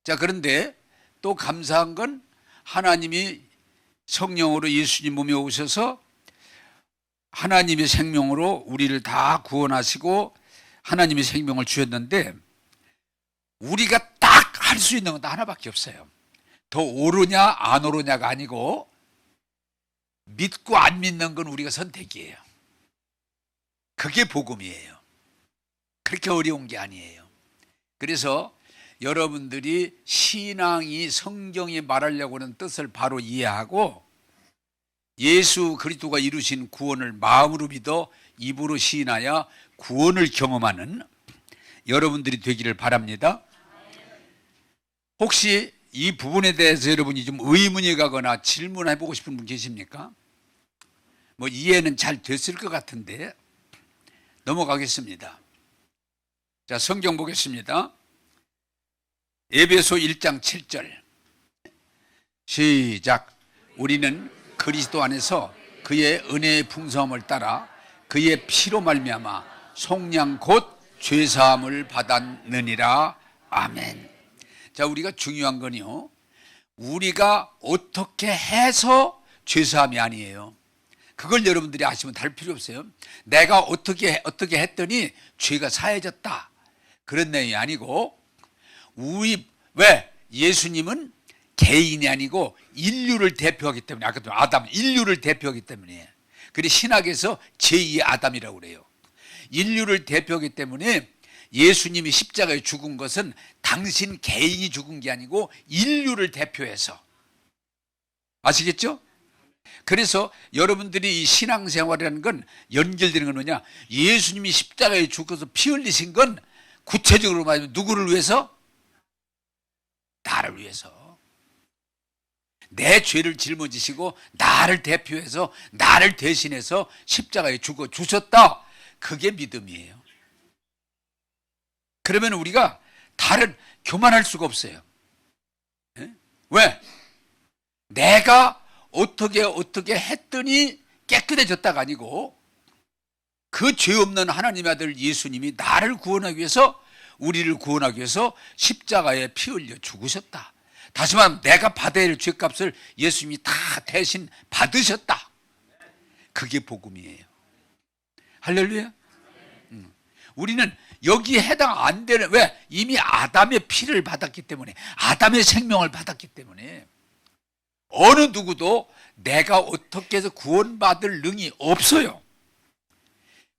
자, 그런데 또 감사한 건 하나님이 성령으로 예수님 몸에 오셔서 하나님의 생명으로 우리를 다 구원하시고 하나님의 생명을 주셨는데, 우리가 딱 할 수 있는 건 하나밖에 없어요. 더 오르냐 안 오르냐가 아니고 믿고 안 믿는 건 우리가 선택이에요. 그게 복음이에요. 그렇게 어려운 게 아니에요. 그래서 여러분들이 신앙이 성경이 말하려고 하는 뜻을 바로 이해하고 예수 그리스도가 이루신 구원을 마음으로 믿어 입으로 시인하여 구원을 경험하는 여러분들이 되기를 바랍니다. 혹시 이 부분에 대해서 여러분이 좀 의문이 가거나 질문해보고 싶은 분 계십니까? 뭐 이해는 잘 됐을 것 같은데 넘어가겠습니다. 자, 성경 보겠습니다. 에베소 1장 7절 시작. 우리는 그리스도 안에서 그의 은혜의 풍성함을 따라 그의 피로 말미암아 속량 곧 죄사함을 받았느니라. 아멘. 자, 우리가 중요한 건요, 우리가 어떻게 해서 죄사함이 아니에요. 그걸 여러분들이 아시면 다를 필요 없어요. 내가 어떻게 했더니 죄가 사해졌다, 그런 내용이 아니고, 왜? 예수님은 개인이 아니고 인류를 대표하기 때문에, 아까도 아담, 인류를 대표하기 때문에. 그래서 신학에서 제2의 아담이라고 그래요. 인류를 대표하기 때문에 예수님이 십자가에 죽은 것은 당신 개인이 죽은 게 아니고 인류를 대표해서. 아시겠죠? 그래서 여러분들이 이 신앙생활이라는 건 연결되는 건 뭐냐? 예수님이 십자가에 죽어서 피 흘리신 건 구체적으로 말하면 누구를 위해서? 나를 위해서. 내 죄를 짊어지시고 나를 대표해서 나를 대신해서 십자가에 죽어 주셨다. 그게 믿음이에요. 그러면 우리가 다른 교만할 수가 없어요. 왜? 내가 어떻게 했더니 깨끗해졌다가 아니고 그 죄 없는 하나님의 아들 예수님이 나를 구원하기 위해서, 우리를 구원하기 위해서 십자가에 피 흘려 죽으셨다. 다시 말하면 내가 받아야 할 죄값을 예수님이 다 대신 받으셨다. 그게 복음이에요. 할렐루야. 우리는 여기에 해당 안 되는, 왜? 이미 아담의 피를 받았기 때문에, 아담의 생명을 받았기 때문에 어느 누구도 내가 어떻게 해서 구원받을 능이 없어요.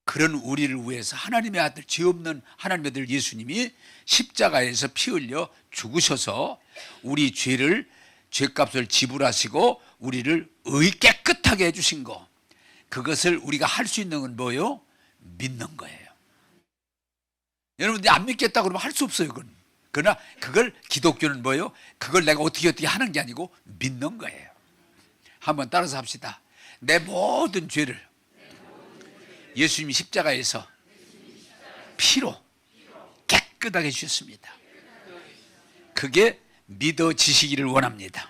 그런 우리를 위해서 하나님의 아들, 죄 없는 하나님의 아들 예수님이 십자가에서 피 흘려 죽으셔서 우리 죄값을 지불하시고 우리를 깨끗하게 해주신 거, 그것을 우리가 할 수 있는 건 뭐예요? 믿는 거예요. 여러분들이 안 믿겠다 그러면 할 수 없어요. 그러나 그걸 기독교는 뭐예요? 그걸 내가 어떻게 하는 게 아니고 믿는 거예요. 한번 따라서 합시다. 내 모든 죄를 예수님이 십자가에서 피로 깨끗하게 해주셨습니다. 그게 믿어지시기를 원합니다.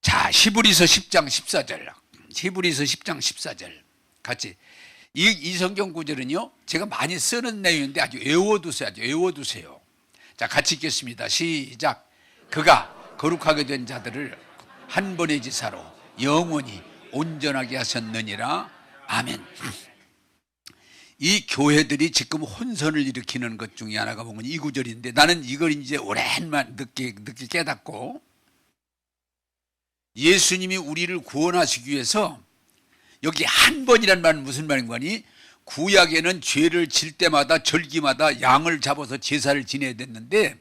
자, 히브리서 10장 14절. 히브리서 10장 14절. 같이. 이 성경 구절은요, 제가 많이 쓰는 내용인데 아주 외워두세요. 자, 같이 읽겠습니다. 시작. 그가 거룩하게 된 자들을 한 번의 지사로 영원히 온전하게 하셨느니라. 아멘. 이 교회들이 지금 혼선을 일으키는 것 중에 하나가 보면 이 구절인데, 나는 이걸 이제 오랜만 늦게 깨닫고, 예수님이 우리를 구원하시기 위해서 여기 한 번이란 말은 무슨 말인 거니? 구약에는 죄를 질 때마다 절기마다 양을 잡아서 제사를 지내야 됐는데,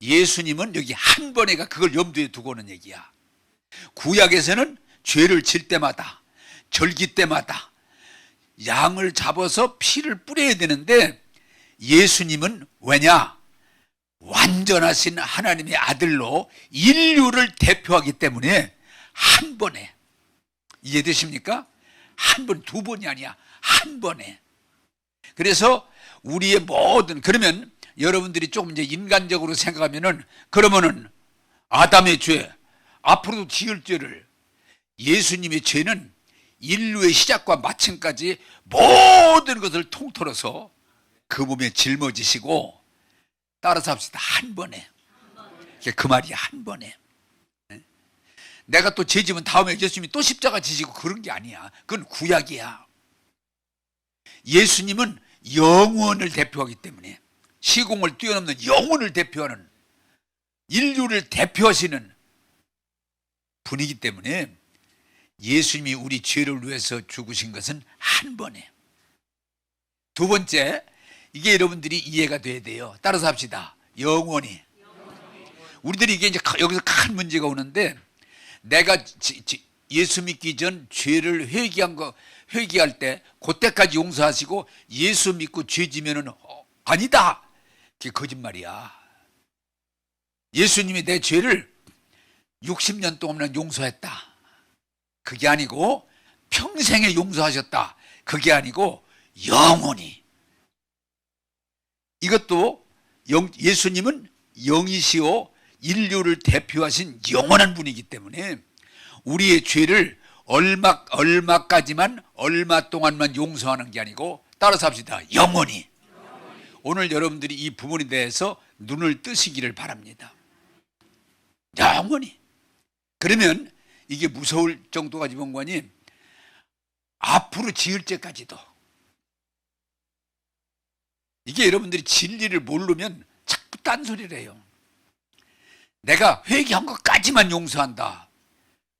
예수님은 여기 한 번에가 그걸 염두에 두고 오는 얘기야. 구약에서는 죄를 질 때마다 절기 때마다 양을 잡아서 피를 뿌려야 되는데, 예수님은 왜냐? 완전하신 하나님의 아들로 인류를 대표하기 때문에 한 번에, 이해되십니까? 한 번, 두 번이 아니야. 한 번에. 그래서 우리의 모든, 그러면 여러분들이 조금 이제 인간적으로 생각하면은, 그러면은 아담의 죄, 앞으로도 지을 죄를, 예수님의 죄는 인류의 시작과 마침까지 모든 것을 통틀어서 그 몸에 짊어지시고, 따라서 합시다. 한 번에. 그 말이야. 한 번에. 내가 또 죄 지면 다음에 예수님이 또 십자가 지시고 그런 게 아니야. 그건 구약이야. 예수님은 영원을 대표하기 때문에, 시공을 뛰어넘는 영원을 대표하는, 인류를 대표하시는 분이기 때문에 예수님이 우리 죄를 위해서 죽으신 것은 한 번에. 두 번째, 이게 여러분들이 이해가 돼야 돼요. 따라서 합시다. 영원히. 우리들이 이게 이제 여기서 큰 문제가 오는데, 내가 예수 믿기 전 죄를 회개할 때 그때까지 용서하시고 예수 믿고 죄 지면은 아니다. 그게 거짓말이야. 예수님이 내 죄를 60년 동안 용서했다. 그게 아니고 평생에 용서하셨다. 그게 아니고 영원히. 이것도 예수님은 영이시오 인류를 대표하신 영원한 분이기 때문에 우리의 죄를 얼마까지만, 얼마 동안만 용서하는 게 아니고, 따라서 합시다. 영원히. 오늘 여러분들이 이 부분에 대해서 눈을 뜨시기를 바랍니다. 영원히. 그러면 이게 무서울 정도가 지금 거니, 앞으로 지을 죄까지도. 이게 여러분들이 진리를 모르면 자꾸 딴소리를 해요. 내가 회개한 것까지만 용서한다.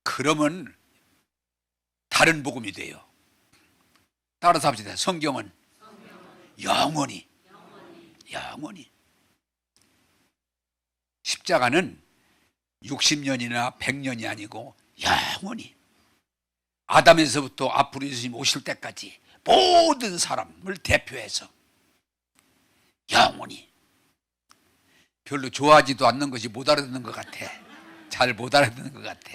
그러면 다른 복음이 돼요. 따라서 합시다. 성경은 영원히. 영원히. 십자가는 60년이나 100년이 아니고 영원히 아담에서부터 앞으로 예수님 오실 때까지 모든 사람을 대표해서 영원히. 별로 좋아하지도 않는 것이 못 알아듣는 것 같아. 잘 못 알아듣는 것 같아.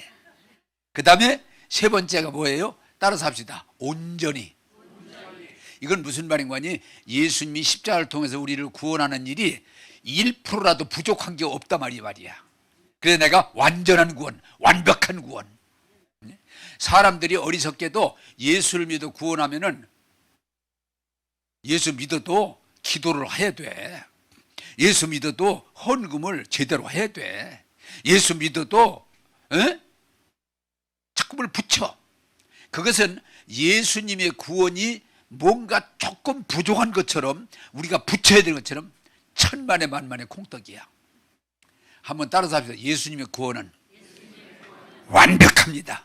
그 다음에 세 번째가 뭐예요? 따라서 합시다. 온전히. 이건 무슨 말인 거니? 예수님이 십자가를 통해서 우리를 구원하는 일이 1%라도 부족한 게 없단 말이야. 그래서 내가 완전한 구원, 완벽한 구원. 사람들이 어리석게도 예수를 믿어 구원하면은 예수 믿어도 기도를 해야 돼. 예수 믿어도 헌금을 제대로 해야 돼. 예수 믿어도 자꾸를 붙여. 그것은 예수님의 구원이 뭔가 조금 부족한 것처럼 우리가 붙여야 되는 것처럼 천만의 만만의 콩떡이야. 한번 따라서 합시다. 예수님의 구원은 완벽합니다.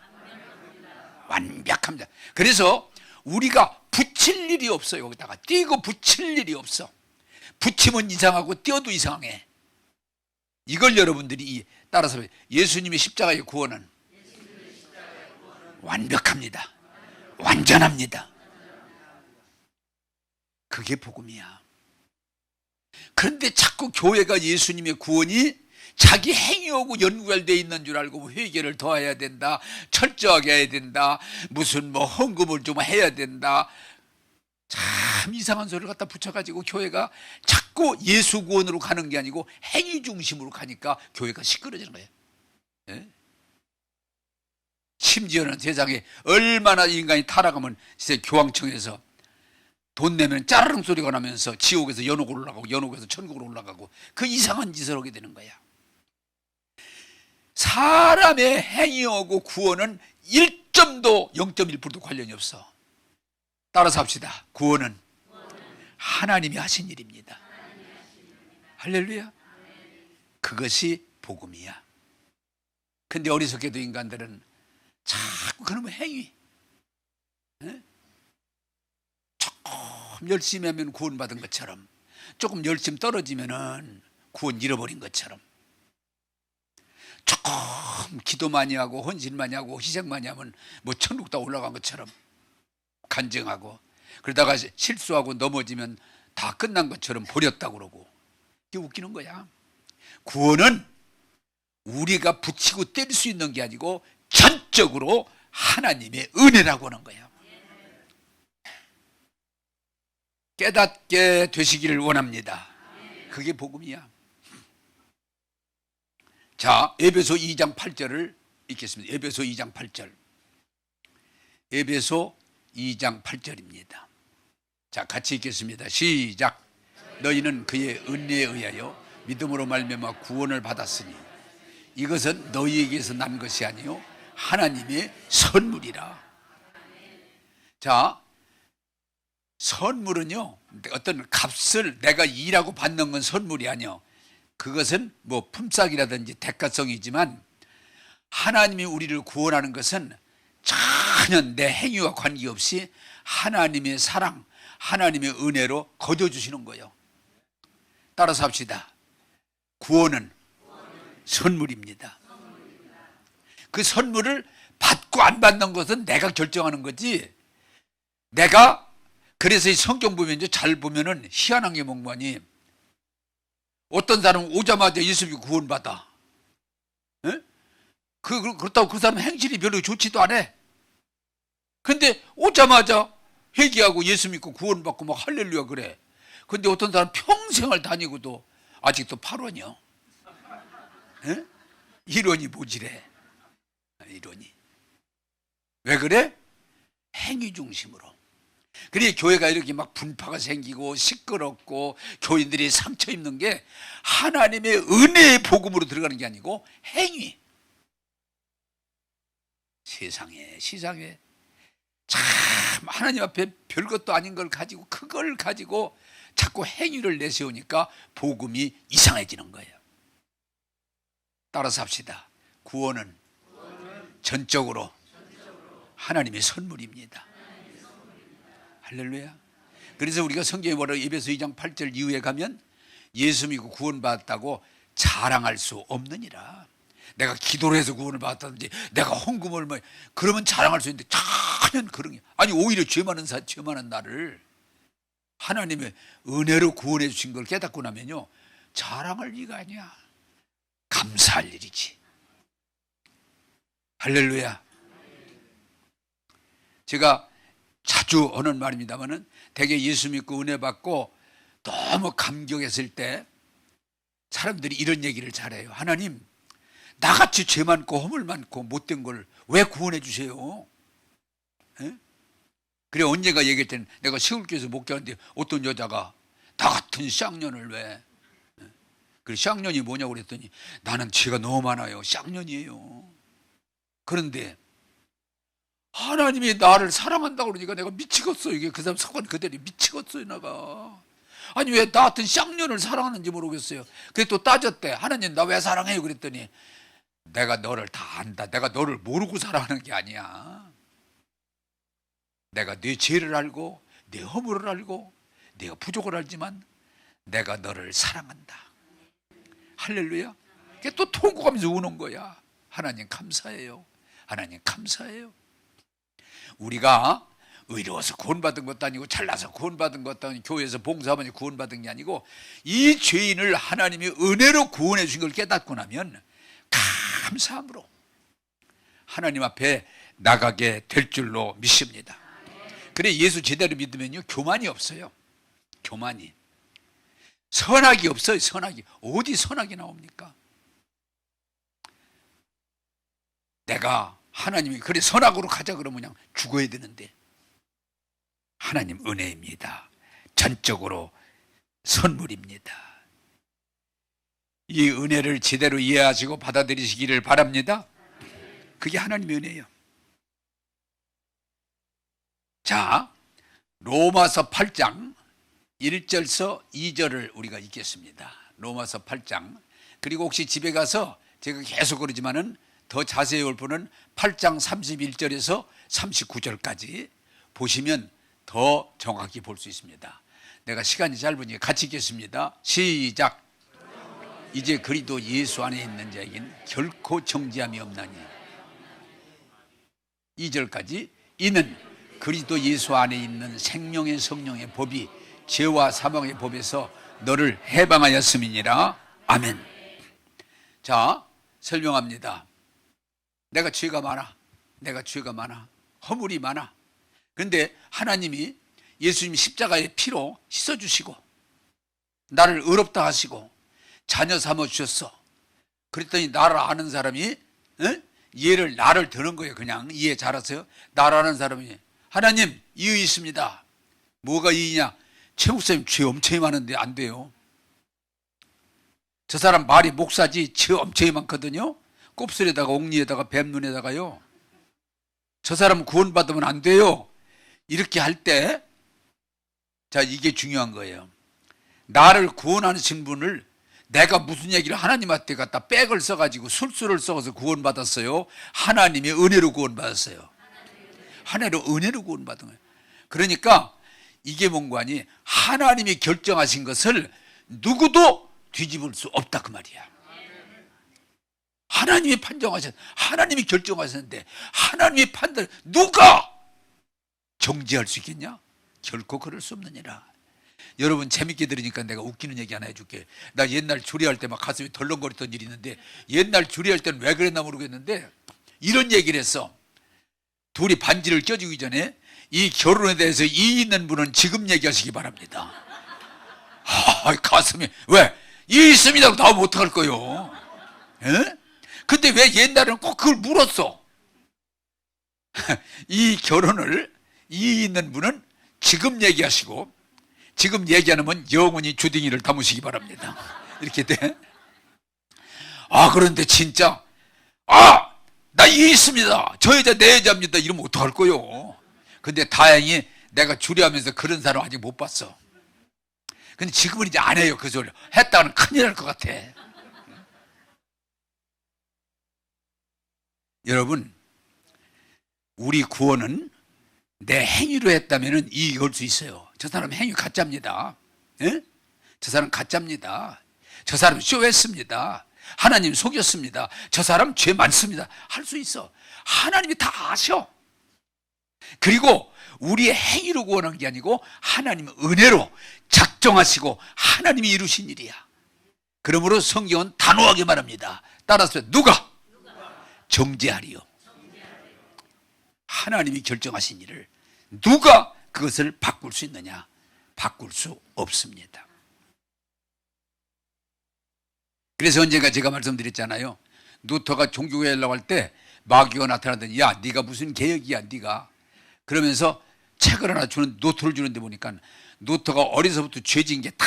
완벽합니다. 그래서 우리가 붙일 일이 없어요. 여기다가 띄고 붙일 일이 없어. 붙이면 이상하고 띄어도 이상해. 이걸 여러분들이 따라서 예수님의 십자가의 구원은 완벽합니다. 완전합니다. 그게 복음이야. 그런데 자꾸 교회가 예수님의 구원이 자기 행위하고 연결되어 있는 줄 알고 회개를 더 해야 된다, 철저하게 해야 된다, 무슨 헌금을 좀 해야 된다, 참 이상한 소리를 갖다 붙여가지고 교회가 자꾸 예수 구원으로 가는 게 아니고 행위 중심으로 가니까 교회가 시끄러지는 거예요. 네? 심지어는 세상에 얼마나 인간이 타락하면 진짜 교황청에서 돈 내면 짜르릉 소리가 나면서 지옥에서 연옥으로 올라가고 연옥에서 천국으로 올라가고 그 이상한 짓을 하게 되는 거야. 사람의 행위하고 구원은 1점도 0.1%도 관련이 없어. 따라서 합시다. 구원은 하나님이 하신 일입니다. 할렐루야. 그것이 복음이야. 근데 어리석게도 인간들은 자꾸 그놈의 행위, 조금 열심히 하면 구원받은 것처럼, 조금 열심히 떨어지면은 구원 잃어버린 것처럼, 조금 기도 많이 하고 헌신 많이 하고 희생 많이 하면 천국 다 올라간 것처럼 간증하고, 그러다가 실수하고 넘어지면 다 끝난 것처럼 버렸다고 그러고. 이게 웃기는 거야. 구원은 우리가 붙이고 뗄 수 있는 게 아니고 전적으로 하나님의 은혜라고 하는 거야. 깨닫게 되시기를 원합니다. 그게 복음이야. 자, 에베소 2장 8절을 읽겠습니다. 에베소 2장 8절. 에베소 2장 8절입니다. 자, 같이 읽겠습니다. 시작. 너희는 그의 은혜에 의하여 믿음으로 말미암아 구원을 받았으니 이것은 너희에게서 난 것이 아니요 하나님의 선물이라. 자, 선물은요, 어떤 값을 내가 일하고 받는 건 선물이 아니요. 그것은 품삯이라든지 대가성이지만 하나님이 우리를 구원하는 것은 전혀 내 행위와 관계없이 하나님의 사랑, 하나님의 은혜로 거둬주시는 거예요. 따라서 합시다. 구원은 선물입니다. 그 선물을 받고 안 받는 것은 내가 결정하는 거지. 내가 그래서 이 성경 보면 잘 보면은 희한한 게 뭔가니, 어떤 사람은 오자마자 예수 믿고 구원받아. 그렇다고 그 사람 행실이 별로 좋지도 않아. 근데 오자마자 회개하고 예수 믿고 구원받고 막 할렐루야 그래. 근데 어떤 사람 평생을 다니고도 아직도 8원이요. 이론이 모질해. 이론이. 왜 그래? 행위 중심으로. 그래 교회가 이렇게 막 분파가 생기고 시끄럽고 교인들이 상처 입는 게 하나님의 은혜의 복음으로 들어가는 게 아니고 행위. 세상에 참 하나님 앞에 별것도 아닌 걸 가지고 그걸 가지고 자꾸 행위를 내세우니까 복음이 이상해지는 거예요. 따라서 합시다. 구원은 전적으로 하나님의 선물입니다. 할렐루야. 그래서 우리가 성경에 뭐라고 에베소 2장 8절 이후에 가면 예수 믿고 구원받았다고 자랑할 수 없느니라. 내가 기도를 해서 구원을 받았다든지 내가 헌금을 뭐 그러면 자랑할 수 있는데 전혀 그런 게 아니 오히려 죄 많은 나를 하나님의 은혜로 구원해 주신 걸 깨닫고 나면요 자랑할 리가 아니야. 감사할 일이지. 할렐루야. 제가 자주 하는 말입니다만은 대개 예수 믿고 은혜 받고 너무 감격했을 때 사람들이 이런 얘기를 잘해요. 하나님 나같이 죄 많고 허물 많고 못된 걸 왜 구원해 주세요? 에? 그래 언젠가 얘기할 때는 내가 시골교회에서 목회하는데 어떤 여자가 나 같은 쌍년을 왜? 그래 쌍년이 뭐냐고 그랬더니 나는 죄가 너무 많아요. 쌍년이에요. 그런데 하나님이 나를 사랑한다고 그러니까 내가 미치겠어. 이게 그 사람 사관 그대로 미치겠어요 내가. 아니 왜 나 같은 쌍년을 사랑하는지 모르겠어요. 그래 또 따졌대. 하나님 나 왜 사랑해요? 그랬더니 내가 너를 다 안다. 내가 너를 모르고 사랑하는 게 아니야. 내가 네 죄를 알고 네 허물을 알고 네가 부족을 알지만 내가 너를 사랑한다. 할렐루야. 그게 또 통곡하면서 우는 거야. 하나님 감사해요. 하나님 감사해요. 우리가 의로워서 구원받은 것도 아니고 잘나서 구원받은 것도 아니고 교회에서 봉사하면 구원받은 게 아니고 이 죄인을 하나님이 은혜로 구원해 주신 걸 깨닫고 나면 감사함으로 하나님 앞에 나가게 될 줄로 믿습니다. 그래 예수 제대로 믿으면요 교만이 없어요. 교만이 선악이 없어요. 선악이 어디 선악이 나옵니까? 내가 하나님이 그래 선악으로 가자 그러면 그냥 죽어야 되는데 하나님 은혜입니다. 전적으로 선물입니다. 이 은혜를 제대로 이해하시고 받아들이시기를 바랍니다. 그게 하나님의 은혜예요. 자, 로마서 8장 1절서 2절을 우리가 읽겠습니다. 로마서 8장. 그리고 혹시 집에 가서 제가 계속 그러지만은 더 자세히 올 분은 8장 31절에서 39절까지 보시면 더 정확히 볼 수 있습니다. 내가 시간이 짧으니까 같이 읽겠습니다. 시작. 이제 그리스도 예수 안에 있는 자에겐 결코 정죄함이 없나니 2절까지 이는 그리스도 예수 안에 있는 생명의 성령의 법이 죄와 사망의 법에서 너를 해방하였음이니라. 아멘. 자, 설명합니다. 내가 죄가 많아. 내가 죄가 많아. 허물이 많아. 그런데 하나님이 예수님 십자가의 피로 씻어주시고 나를 의롭다 하시고 자녀 삼아주셨어. 그랬더니 나를 아는 사람이 얘를 나를 드는 거예요. 그냥 이해 잘하세요. 나를 아는 사람이 하나님 이의 있습니다. 뭐가 이의냐? 최 목사님 죄 엄청 많은데 안 돼요. 저 사람 말이 목사지 죄 엄청 많거든요. 곱슬에다가 옥리에다가 뱀눈에다가요. 저 사람 구원받으면 안 돼요. 이렇게 할 때 자 이게 중요한 거예요. 나를 구원하신 분을 내가 무슨 얘기를 하나님한테 갖다 백을 써가지고 술수를 써서 구원받았어요. 하나님의 은혜로 구원받았어요. 하나님의 은혜로 구원받은 거예요. 그러니까 이게 뭔가 아니 하나님이 결정하신 것을 누구도 뒤집을 수 없다 그 말이야. 하나님이 하나님이 결정하셨는데 하나님의 판단 누가 정지할 수 있겠냐? 결코 그럴 수 없느니라. 여러분 재밌게 들으니까 내가 웃기는 얘기 하나 해줄게. 나 옛날 조리할 때 막 가슴이 덜렁거렸던 일이 있는데 옛날 조리할 때는 왜 그랬나 모르겠는데 이런 얘기를 했어. 둘이 반지를 껴주기 전에 이 결혼에 대해서 이의 있는 분은 지금 얘기하시기 바랍니다. 가슴이 왜? 이의 있습니다. 나오면 어떡할 거요? 에? 근데 왜 옛날에는 꼭 그걸 물었어? 이 결혼을 이의 있는 분은 지금 얘기하시고 지금 얘기하는 분 영원히 주둥이를 담으시기 바랍니다. 이렇게 돼. 그런데 진짜 나 이의 있습니다. 저 여자 내 여자입니다. 이러면 어떡할 거요? 근데 다행히 내가 주례하면서 그런 사람 아직 못 봤어. 근데 지금은 이제 안 해요. 그 소리 했다가는 큰일 날 것 같아. 여러분 우리 구원은 내 행위로 했다면 이익이 올 수 있어요. 저 사람 행위 가짜입니다. 에? 저 사람 가짜입니다. 저 사람 쇼했습니다. 하나님 속였습니다. 저 사람 죄 많습니다. 할 수 있어. 하나님이 다 아셔. 그리고 우리의 행위로 구원한 게 아니고 하나님의 은혜로 작정하시고 하나님이 이루신 일이야. 그러므로 성경은 단호하게 말합니다. 따라서 누가 정죄하리요? 하나님이 결정하신 일을 누가 그것을 바꿀 수 있느냐? 바꿀 수 없습니다. 그래서 언젠가 제가 말씀드렸잖아요. 루터가 종교교회 하려고 할 때 마귀가 나타나더니 야 네가 무슨 개혁이야 네가. 그러면서 책을 하나 주는 노트를 주는데 보니까 루터가 어려서부터 죄진 게 다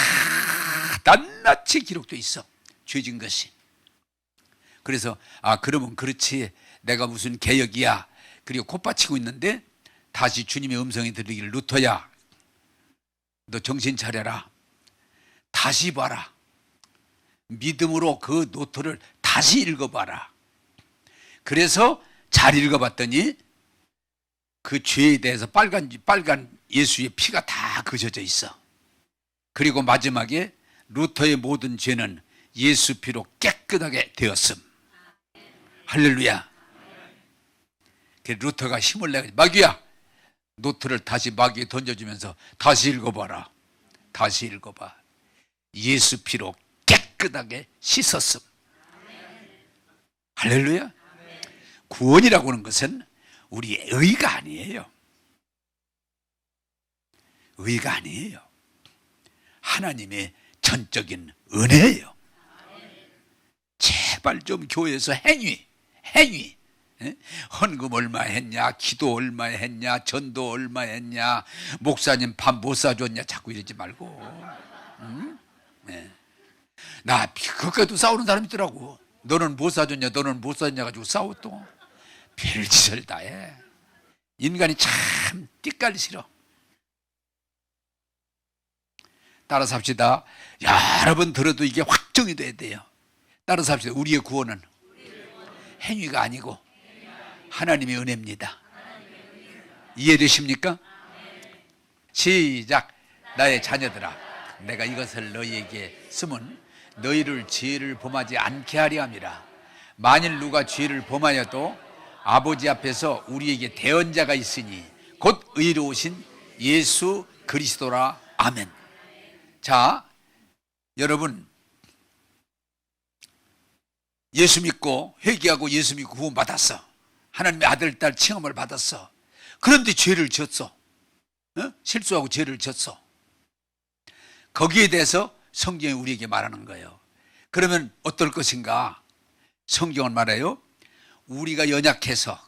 낱낱이 기록되어 있어. 죄진 것이. 그래서 그러면 그렇지 내가 무슨 개혁이야. 그리고 콧받치고 있는데 다시 주님의 음성이 들리기를 루터야 너 정신 차려라. 다시 봐라. 믿음으로 그 노트를 다시 읽어봐라. 그래서 잘 읽어봤더니 그 죄에 대해서 빨간 예수의 피가 다 그려져 있어. 그리고 마지막에 루터의 모든 죄는 예수 피로 깨끗하게 되었음. 할렐루야. 루터가 힘을 내가 마귀야 노트를 다시 마귀에 던져주면서 다시 읽어봐라. 다시 읽어봐. 예수 피로 깨끗하게 씻었음. 할렐루야. 구원이라고 하는 것은 우리의 의가 아니에요. 의가 아니에요. 하나님의 전적인 은혜예요. 제발 좀 교회에서 행위 헌금 얼마 했냐, 기도 얼마 했냐, 전도 얼마 했냐, 목사님 밥 못 사줬냐 자꾸 이러지 말고. 네. 나 그것까지도 싸우는 사람 있더라고. 너는 못 사줬냐, 너는 못 사줬냐 가지고 싸워 또. 별짓을 다 해. 인간이 참 띠깔리 싫어. 따라서 합시다. 여러 번 들어도 이게 확정이 돼야 돼요. 따라서 합시다. 우리의 구원은 행위가 아니고 하나님의 은혜입니다. 이해되십니까? 시작. 나의 자녀들아 내가 이것을 너희에게 쓰면 너희를 죄를 범하지 않게 하려 함이라. 만일 누가 죄를 범하여도 아버지 앞에서 우리에게 대언자가 있으니 곧 의로우신 예수 그리스도라. 아멘. 자, 여러분 예수 믿고 회개하고 예수 믿고 구원 받았어. 하나님의 아들 딸 칭함을 받았어. 그런데 죄를 지었어. 실수하고 죄를 지었어. 거기에 대해서 성경이 우리에게 말하는 거예요. 그러면 어떨 것인가? 성경은 말해요. 우리가 연약해서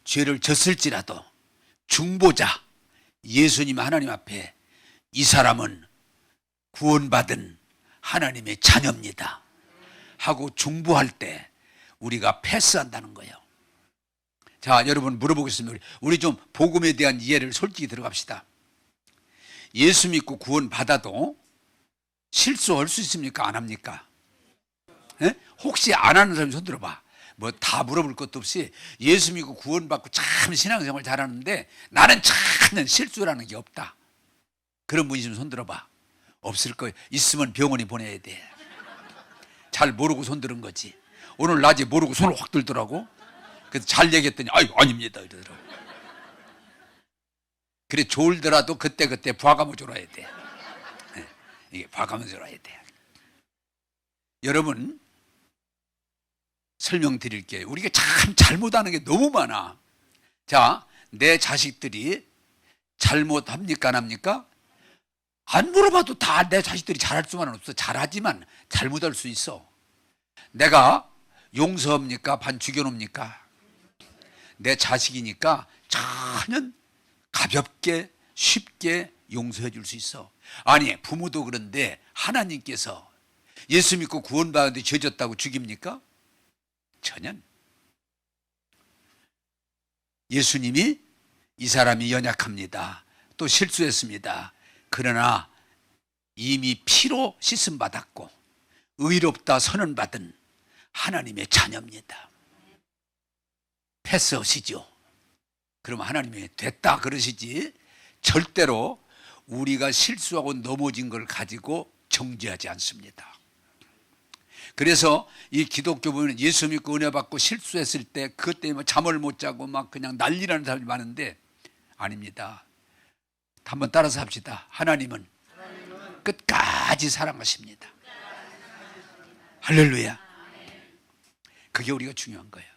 죄를 졌을지라도 중보자 예수님 하나님 앞에 이 사람은 구원받은 하나님의 자녀입니다 하고 중보할 때 우리가 패스한다는 거예요. 자, 여러분 물어보겠습니다. 우리 좀 복음에 대한 이해를 솔직히 들어갑시다. 예수 믿고 구원 받아도 실수할 수 있습니까? 안 합니까? 에? 혹시 안 하는 사람 손 들어봐. 뭐 다 물어볼 것도 없이 예수 믿고 구원 받고 참 신앙생활 잘하는데 나는 참 실수라는 게 없다. 그런 분이 좀 손 들어봐. 없을 거예요. 있으면 병원에 보내야 돼. 잘 모르고 손 들은 거지. 오늘 낮에 모르고 손을 확 들더라고. 그래서 잘 얘기했더니 아닙니다 이러더라고. 그래 졸더라도 그때 부하감을 졸아야 돼. 이게 부하감을 졸아야 돼. 여러분 설명드릴게요. 우리가 참 잘못하는 게 너무 많아. 자, 내 자식들이 잘못합니까 안 합니까? 안 물어봐도 다 내 자식들이 잘할 수만은 없어. 잘하지만 잘못할 수 있어. 내가 용서합니까? 반 죽여놓습니까? 내 자식이니까 전혀 가볍게 쉽게 용서해 줄 수 있어. 아니 부모도 그런데 하나님께서 예수 믿고 구원받았는데 죄 졌다고 죽입니까? 전혀. 예수님이 이 사람이 연약합니다. 또 실수했습니다. 그러나 이미 피로 씻음 받았고 의롭다 선언 받은 하나님의 자녀입니다. 패스하시죠. 그럼 하나님이 됐다 그러시지 절대로 우리가 실수하고 넘어진 걸 가지고 정죄하지 않습니다. 그래서 이 기독교 보면 예수 믿고 은혜 받고 실수했을 때 그것 때문에 잠을 못 자고 막 그냥 난리라는 사람이 많은데 아닙니다. 한번 따라서 합시다. 하나님은 끝까지 사랑하십니다. 할렐루야. 그게 우리가 중요한 거예요.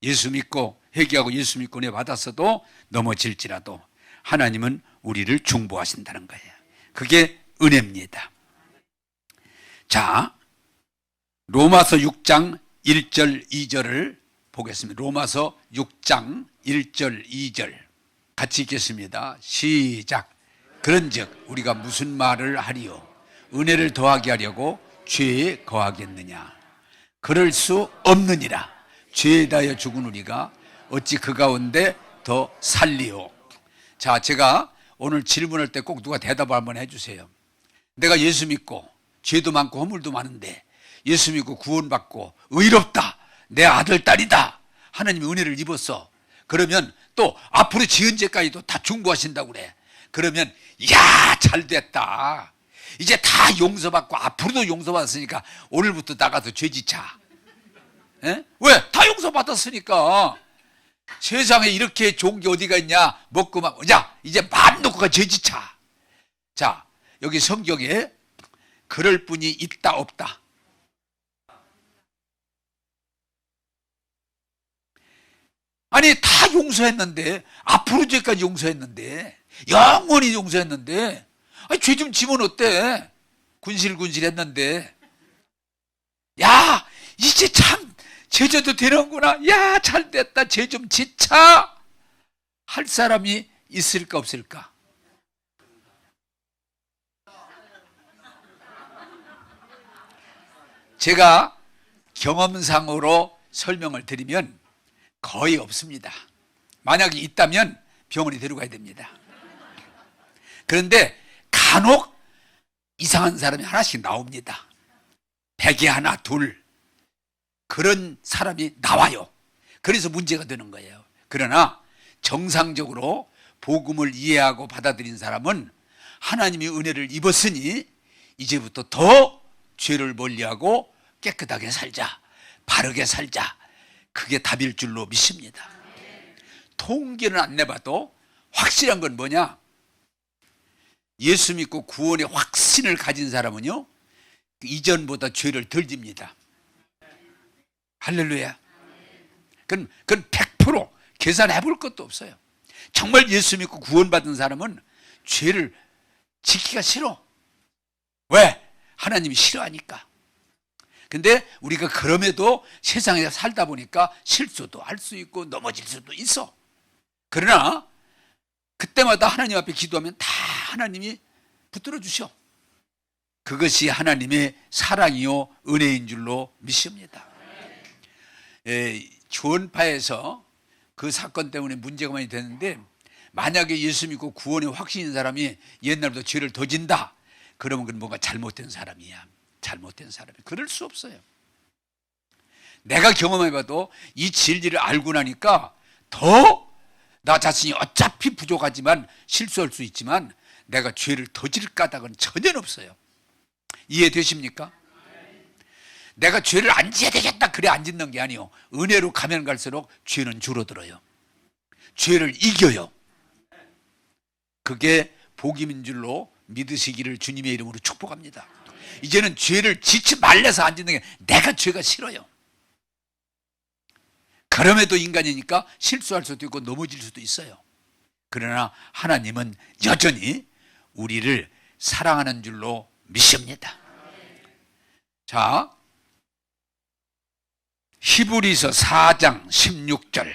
예수 믿고 회개하고 예수 믿고 은혜 받았어도 넘어질지라도 하나님은 우리를 중보하신다는 거예요. 그게 은혜입니다. 자, 로마서 6장 1절 2절을 보겠습니다. 로마서 6장 1절 2절 같이 읽겠습니다. 시작. 그런즉 우리가 무슨 말을 하리요? 은혜를 더하게 하려고 죄에 거하겠느냐? 그럴 수 없느니라. 죄에 대하여 죽은 우리가 어찌 그 가운데 더 살리요? 자, 제가 오늘 질문할 때 꼭 누가 대답을 한번 해주세요. 내가 예수 믿고 죄도 많고 허물도 많은데 예수 믿고 구원받고 의롭다, 내 아들 딸이다, 하나님의 은혜를 입었어. 그러면 또 앞으로 지은 죄까지도 다 중보하신다고 그래. 그러면 야, 잘됐다, 이제 다 용서받고 앞으로도 용서받았으니까 오늘부터 나가서 죄지자. 에? 왜? 다 용서받았으니까. 세상에 이렇게 좋은 게 어디가 있냐? 먹고 막, 자, 이제 마음 놓고 가 죄지자. 자, 여기 성경에 그럴 뿐이 있다 없다? 아니, 다 용서했는데, 앞으로 죄까지 용서했는데, 영원히 용서했는데, 죄 좀 지면 어때? 군실군실 했는데, 야, 이제 참 제자도 되는구나. 야, 잘됐다, 죄 좀 지차, 할 사람이 있을까 없을까? 제가 경험상으로 설명을 드리면 거의 없습니다. 만약에 있다면 병원에 데려가야 됩니다. 그런데 간혹 이상한 사람이 하나씩 나옵니다. 100에 하나, 둘, 그런 사람이 나와요. 그래서 문제가 되는 거예요. 그러나 정상적으로 복음을 이해하고 받아들인 사람은 하나님의 은혜를 입었으니 이제부터 더 죄를 멀리하고 깨끗하게 살자, 바르게 살자, 그게 답일 줄로 믿습니다. 통계는 안 내봐도 확실한 건 뭐냐? 예수 믿고 구원의 확신을 가진 사람은요, 이전보다 죄를 덜 집니다. 할렐루야. 그건 100% 계산해 볼 것도 없어요. 정말 예수 믿고 구원받은 사람은 죄를 지키기가 싫어. 왜? 하나님이 싫어하니까. 근데 우리가 그럼에도 세상에 살다 보니까 실수도 할 수 있고 넘어질 수도 있어. 그러나 그때마다 하나님 앞에 기도하면 다 하나님이 붙들어 주셔. 그것이 하나님의 사랑이요 은혜인 줄로 믿습니다. 주원파에서 그 사건 때문에 문제가 많이 되는데, 만약에 예수 믿고 구원의 확신인 사람이 옛날보다 죄를 더 진다, 그러면 그건 뭔가 잘못된 사람이야. 잘못된 사람이. 그럴 수 없어요. 내가 경험해봐도 이 진리를 알고 나니까 더 나 자신이 어차피 부족하지만 실수할 수 있지만 내가 죄를 더 질 까닭은 전혀 없어요. 이해되십니까? 내가 죄를 안 지어야 되겠다 그래 안 짓는 게 아니요, 은혜로 가면 갈수록 죄는 줄어들어요. 죄를 이겨요. 그게 복임인 줄로 믿으시기를 주님의 이름으로 축복합니다. 이제는 죄를 지치 말려서 안 짓는 게 내가 죄가 싫어요. 그럼에도 인간이니까 실수할 수도 있고 넘어질 수도 있어요. 그러나 하나님은 여전히 우리를 사랑하는 줄로 믿습니다. 자, 히브리서 4장 16절.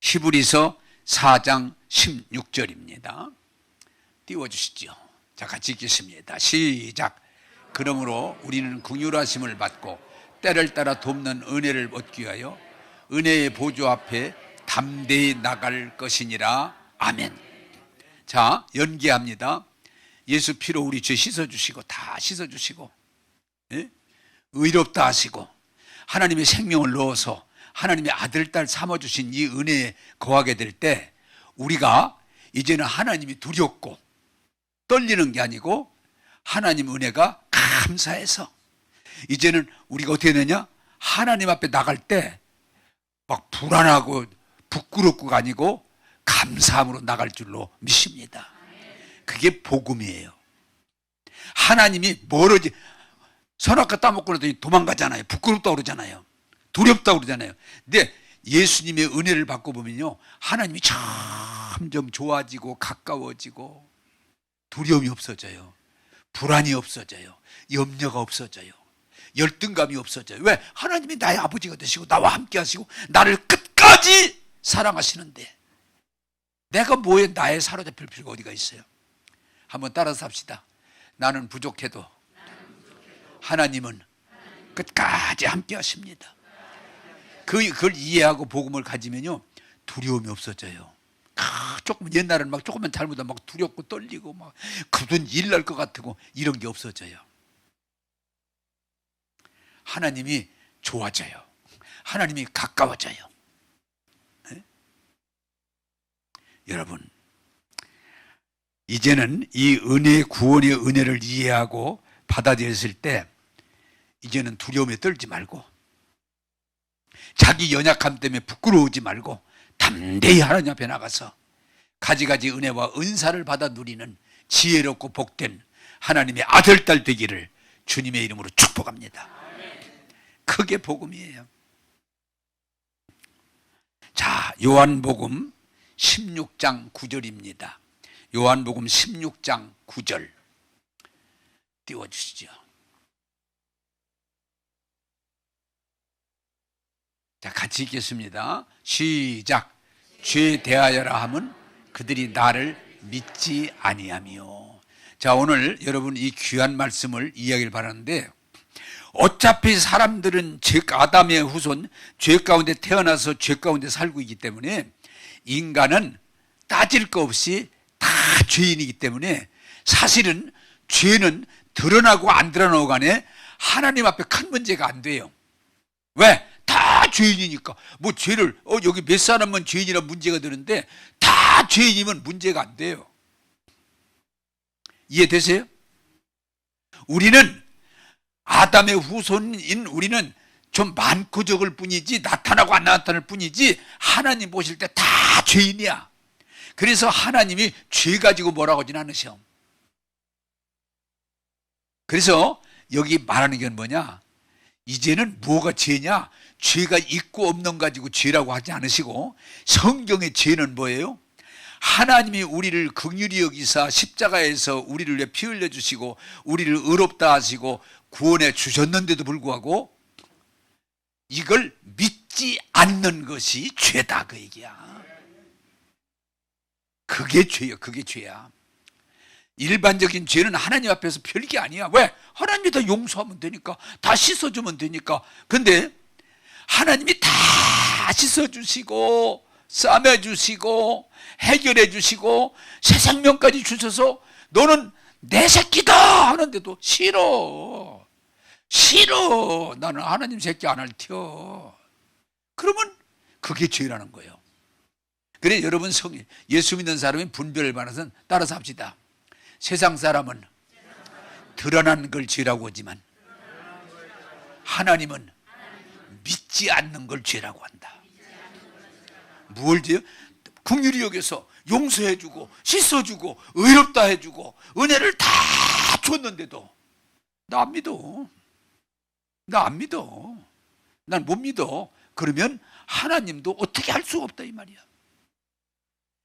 히브리서 4장 16절입니다. 띄워주시죠. 자, 같이 읽겠습니다. 시작. 그러므로 우리는 긍휼하심을 받고 때를 따라 돕는 은혜를 얻기 위하여 은혜의 보좌 앞에 담대히 나갈 것이니라. 아멘. 자, 연기합니다. 예수 피로 우리 죄 씻어주시고, 다 씻어주시고, 예? 의롭다 하시고 하나님의 생명을 넣어서 하나님의 아들, 딸 삼아주신 이 은혜에 거하게 될 때 우리가 이제는 하나님이 두렵고 떨리는 게 아니고 하나님 은혜가 감사해서 이제는 우리가 어떻게 되냐? 하나님 앞에 나갈 때 막 불안하고 부끄럽고가 아니고 감사함으로 나갈 줄로 믿습니다. 그게 복음이에요. 하나님이 멀어지 선악과 따먹고 그러더니 도망가잖아요. 부끄럽다고 그러잖아요. 두렵다고 그러잖아요. 근데 예수님의 은혜를 받고 보면요, 하나님이 점점 좋아지고 가까워지고 두려움이 없어져요. 불안이 없어져요. 염려가 없어져요. 열등감이 없어져요. 왜? 하나님이 나의 아버지가 되시고 나와 함께 하시고 나를 끝까지 사랑하시는데 내가 뭐에 나에 사로잡힐 필요가 어디가 있어요? 한번 따라서 합시다. 나는 부족해도 하나님은 끝까지 함께 하십니다. 그걸 이해하고 복음을 가지면요, 두려움이 없어져요. 조금 옛날에는 막 조금만 잘못하면 막 두렵고 떨리고 막 그분 일 날 것 같고 이런 게 없어져요. 하나님이 좋아져요. 하나님이 가까워져요. 네? 여러분, 이제는 이 은혜, 구원의 은혜를 이해하고 받아들였을 때 이제는 두려움에 떨지 말고 자기 연약함 때문에 부끄러우지 말고 담대히 하나님 앞에 나가서 가지가지 은혜와 은사를 받아 누리는 지혜롭고 복된 하나님의 아들, 딸 되기를 주님의 이름으로 축복합니다. 그게 복음이에요. 자, 요한복음 16장 9절입니다. 요한복음 16장 9절 띄워주시죠. 자, 같이 읽겠습니다. 시작. 죄 대하여라 함은 그들이 나를 믿지 아니하며. 자, 오늘 여러분 이 귀한 말씀을 이야기를 바라는데, 어차피 사람들은 아담의 후손, 죄 가운데 태어나서 죄 가운데 살고 있기 때문에 인간은 따질 거 없이 다 죄인이기 때문에 사실은 죄는 드러나고 안 드러나고 간에 하나님 앞에 큰 문제가 안 돼요. 왜? 다 죄인이니까. 뭐 죄를 여기 몇 사람은 죄인이라 문제가 되는데 다 죄인이면 문제가 안 돼요. 이해되세요? 우리는 아담의 후손인 우리는 좀 많고 적을 뿐이지, 나타나고 안 나타날 뿐이지, 하나님 보실 때 다 죄인이야. 그래서 하나님이 죄 가지고 뭐라고 하진 않으셔. 그래서 여기 말하는 게 뭐냐? 이제는 뭐가 죄냐? 죄가 있고 없는 가지고 죄라고 하지 않으시고, 성경의 죄는 뭐예요? 하나님이 우리를 긍휼히 여기사 십자가에서 우리를 위해 피 흘려 주시고 우리를 의롭다 하시고 구원해 주셨는데도 불구하고 이걸 믿지 않는 것이 죄다, 그 얘기야. 그게 죄야. 그게 죄야. 일반적인 죄는 하나님 앞에서 별게 아니야. 왜? 하나님이 다 용서하면 되니까, 다 씻어주면 되니까. 근데 하나님이 다 씻어주시고 싸매주시고 해결해 주시고 새 생명까지 주셔서 너는 내 새끼다 하는데도 싫어. 나는 하나님 새끼 안 할 티어. 그러면 그게 죄라는 거예요. 그래, 여러분 예수 믿는 사람이 분별을 받아서 따라서 합시다. 세상 사람은 드러난 걸 죄라고 하지만 하나님은 믿지 않는 걸 죄라고 한다. 무엇을 죄요? 긍휼히 여겨서 용서해주고 씻어주고 의롭다 해주고 은혜를 다 줬는데도 나 안 믿어. 난 못 믿어. 그러면 하나님도 어떻게 할 수가 없다 이 말이야.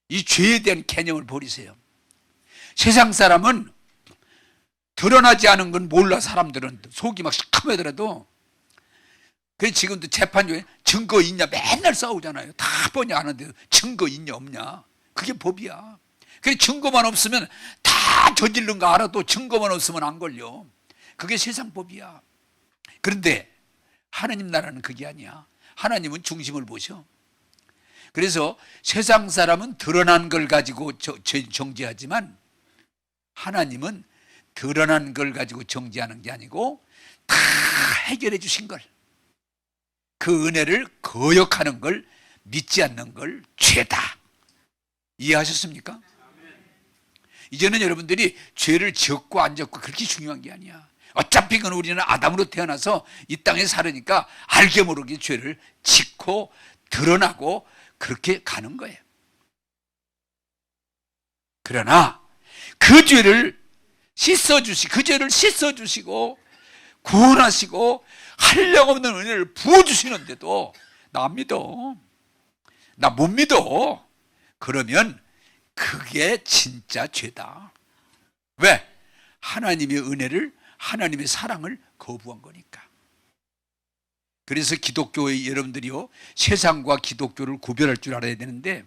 이 죄에 대한 개념을 버리세요. 세상 사람은 드러나지 않은 건 몰라. 사람들은 속이 막 시커매더라도. 그래서 지금도 재판 중에 증거 있냐 맨날 싸우잖아요. 다 뻔히 아는데 증거 있냐 없냐. 그게 법이야. 그래, 증거만 없으면 다 저지른 거 알아도 증거만 없으면 안 걸려. 그게 세상 법이야. 그런데 하나님 나라는 그게 아니야. 하나님은 중심을 보셔. 그래서 세상 사람은 드러난 걸 가지고 정죄하지만 하나님은 드러난 걸 가지고 정죄하는 게 아니고 다 해결해 주신 걸, 그 은혜를 거역하는 걸, 믿지 않는 걸 죄다. 이해하셨습니까? 이제는 여러분들이 죄를 지었고 안 지었고 그렇게 중요한 게 아니야. 어차피 그건 우리는 아담으로 태어나서 이 땅에 살으니까 알게 모르게 죄를 짓고 드러나고 그렇게 가는 거예요. 그러나 그 죄를 그 죄를 씻어주시고 구원하시고 한량없는 은혜를 부어주시는데도 나 안 믿어. 나 못 믿어. 그러면 그게 진짜 죄다. 왜? 하나님의 은혜를, 하나님의 사랑을 거부한 거니까. 그래서 기독교의 여러분들이요, 세상과 기독교를 구별할 줄 알아야 되는데,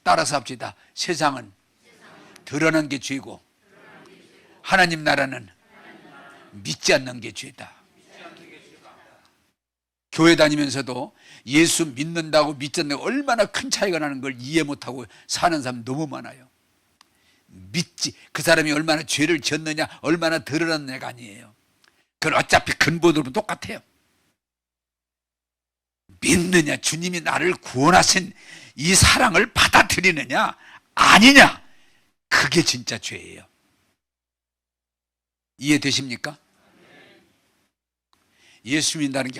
따라서 합시다. 세상은 드러난 게 죄고, 하나님 나라는 믿지 않는 게 죄다. 교회 다니면서도 예수 믿는다고 믿지 않는다고 얼마나 큰 차이가 나는 걸 이해 못하고 사는 사람 너무 많아요. 믿지, 그 사람이 얼마나 죄를 지었느냐, 얼마나 드러났느냐가 아니에요. 그건 어차피 근본으로는 똑같아요. 믿느냐, 주님이 나를 구원하신 이 사랑을 받아들이느냐 아니냐, 그게 진짜 죄예요. 이해되십니까? 예수 믿는다는 게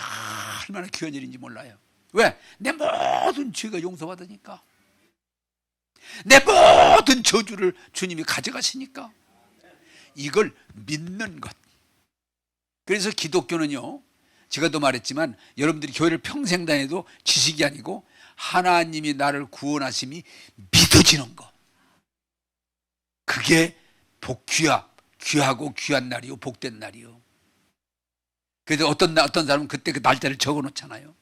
얼마나 귀한 일인지 몰라요. 왜? 내 모든 죄가 용서받으니까. 내 모든 저주를 주님이 가져가시니까. 이걸 믿는 것. 그래서 기독교는요, 제가 또 말했지만 여러분들이 교회를 평생 다녀도 지식이 아니고 하나님이 나를 구원하심이 믿어지는 거. 그게 귀하고 귀한 날이요, 복된 날이요. 그래서 어떤 사람은 그때 그 날짜를 적어 놓잖아요.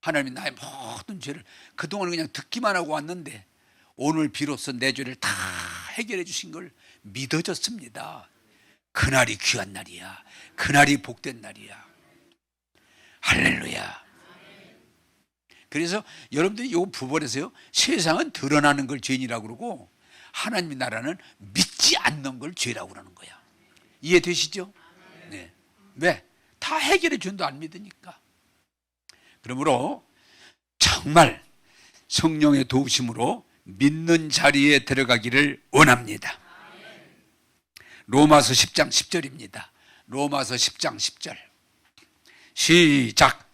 하나님이 나의 모든 죄를 그동안 그냥 듣기만 하고 왔는데 오늘 비로소 내 죄를 다 해결해 주신 걸 믿어졌습니다. 그날이 귀한 날이야. 그날이 복된 날이야. 할렐루야. 그래서 여러분들이 요 부분에서요, 세상은 드러나는 걸 죄인이라고 그러고 하나님의 나라는 믿지 않는 걸 죄라고 그러는 거야. 이해되시죠? 네. 왜? 다 해결해 준도 안 믿으니까. 그러므로 정말 성령의 도우심으로 믿는 자리에 들어가기를 원합니다. 로마서 10장 10절입니다. 로마서 10장 10절. 시작.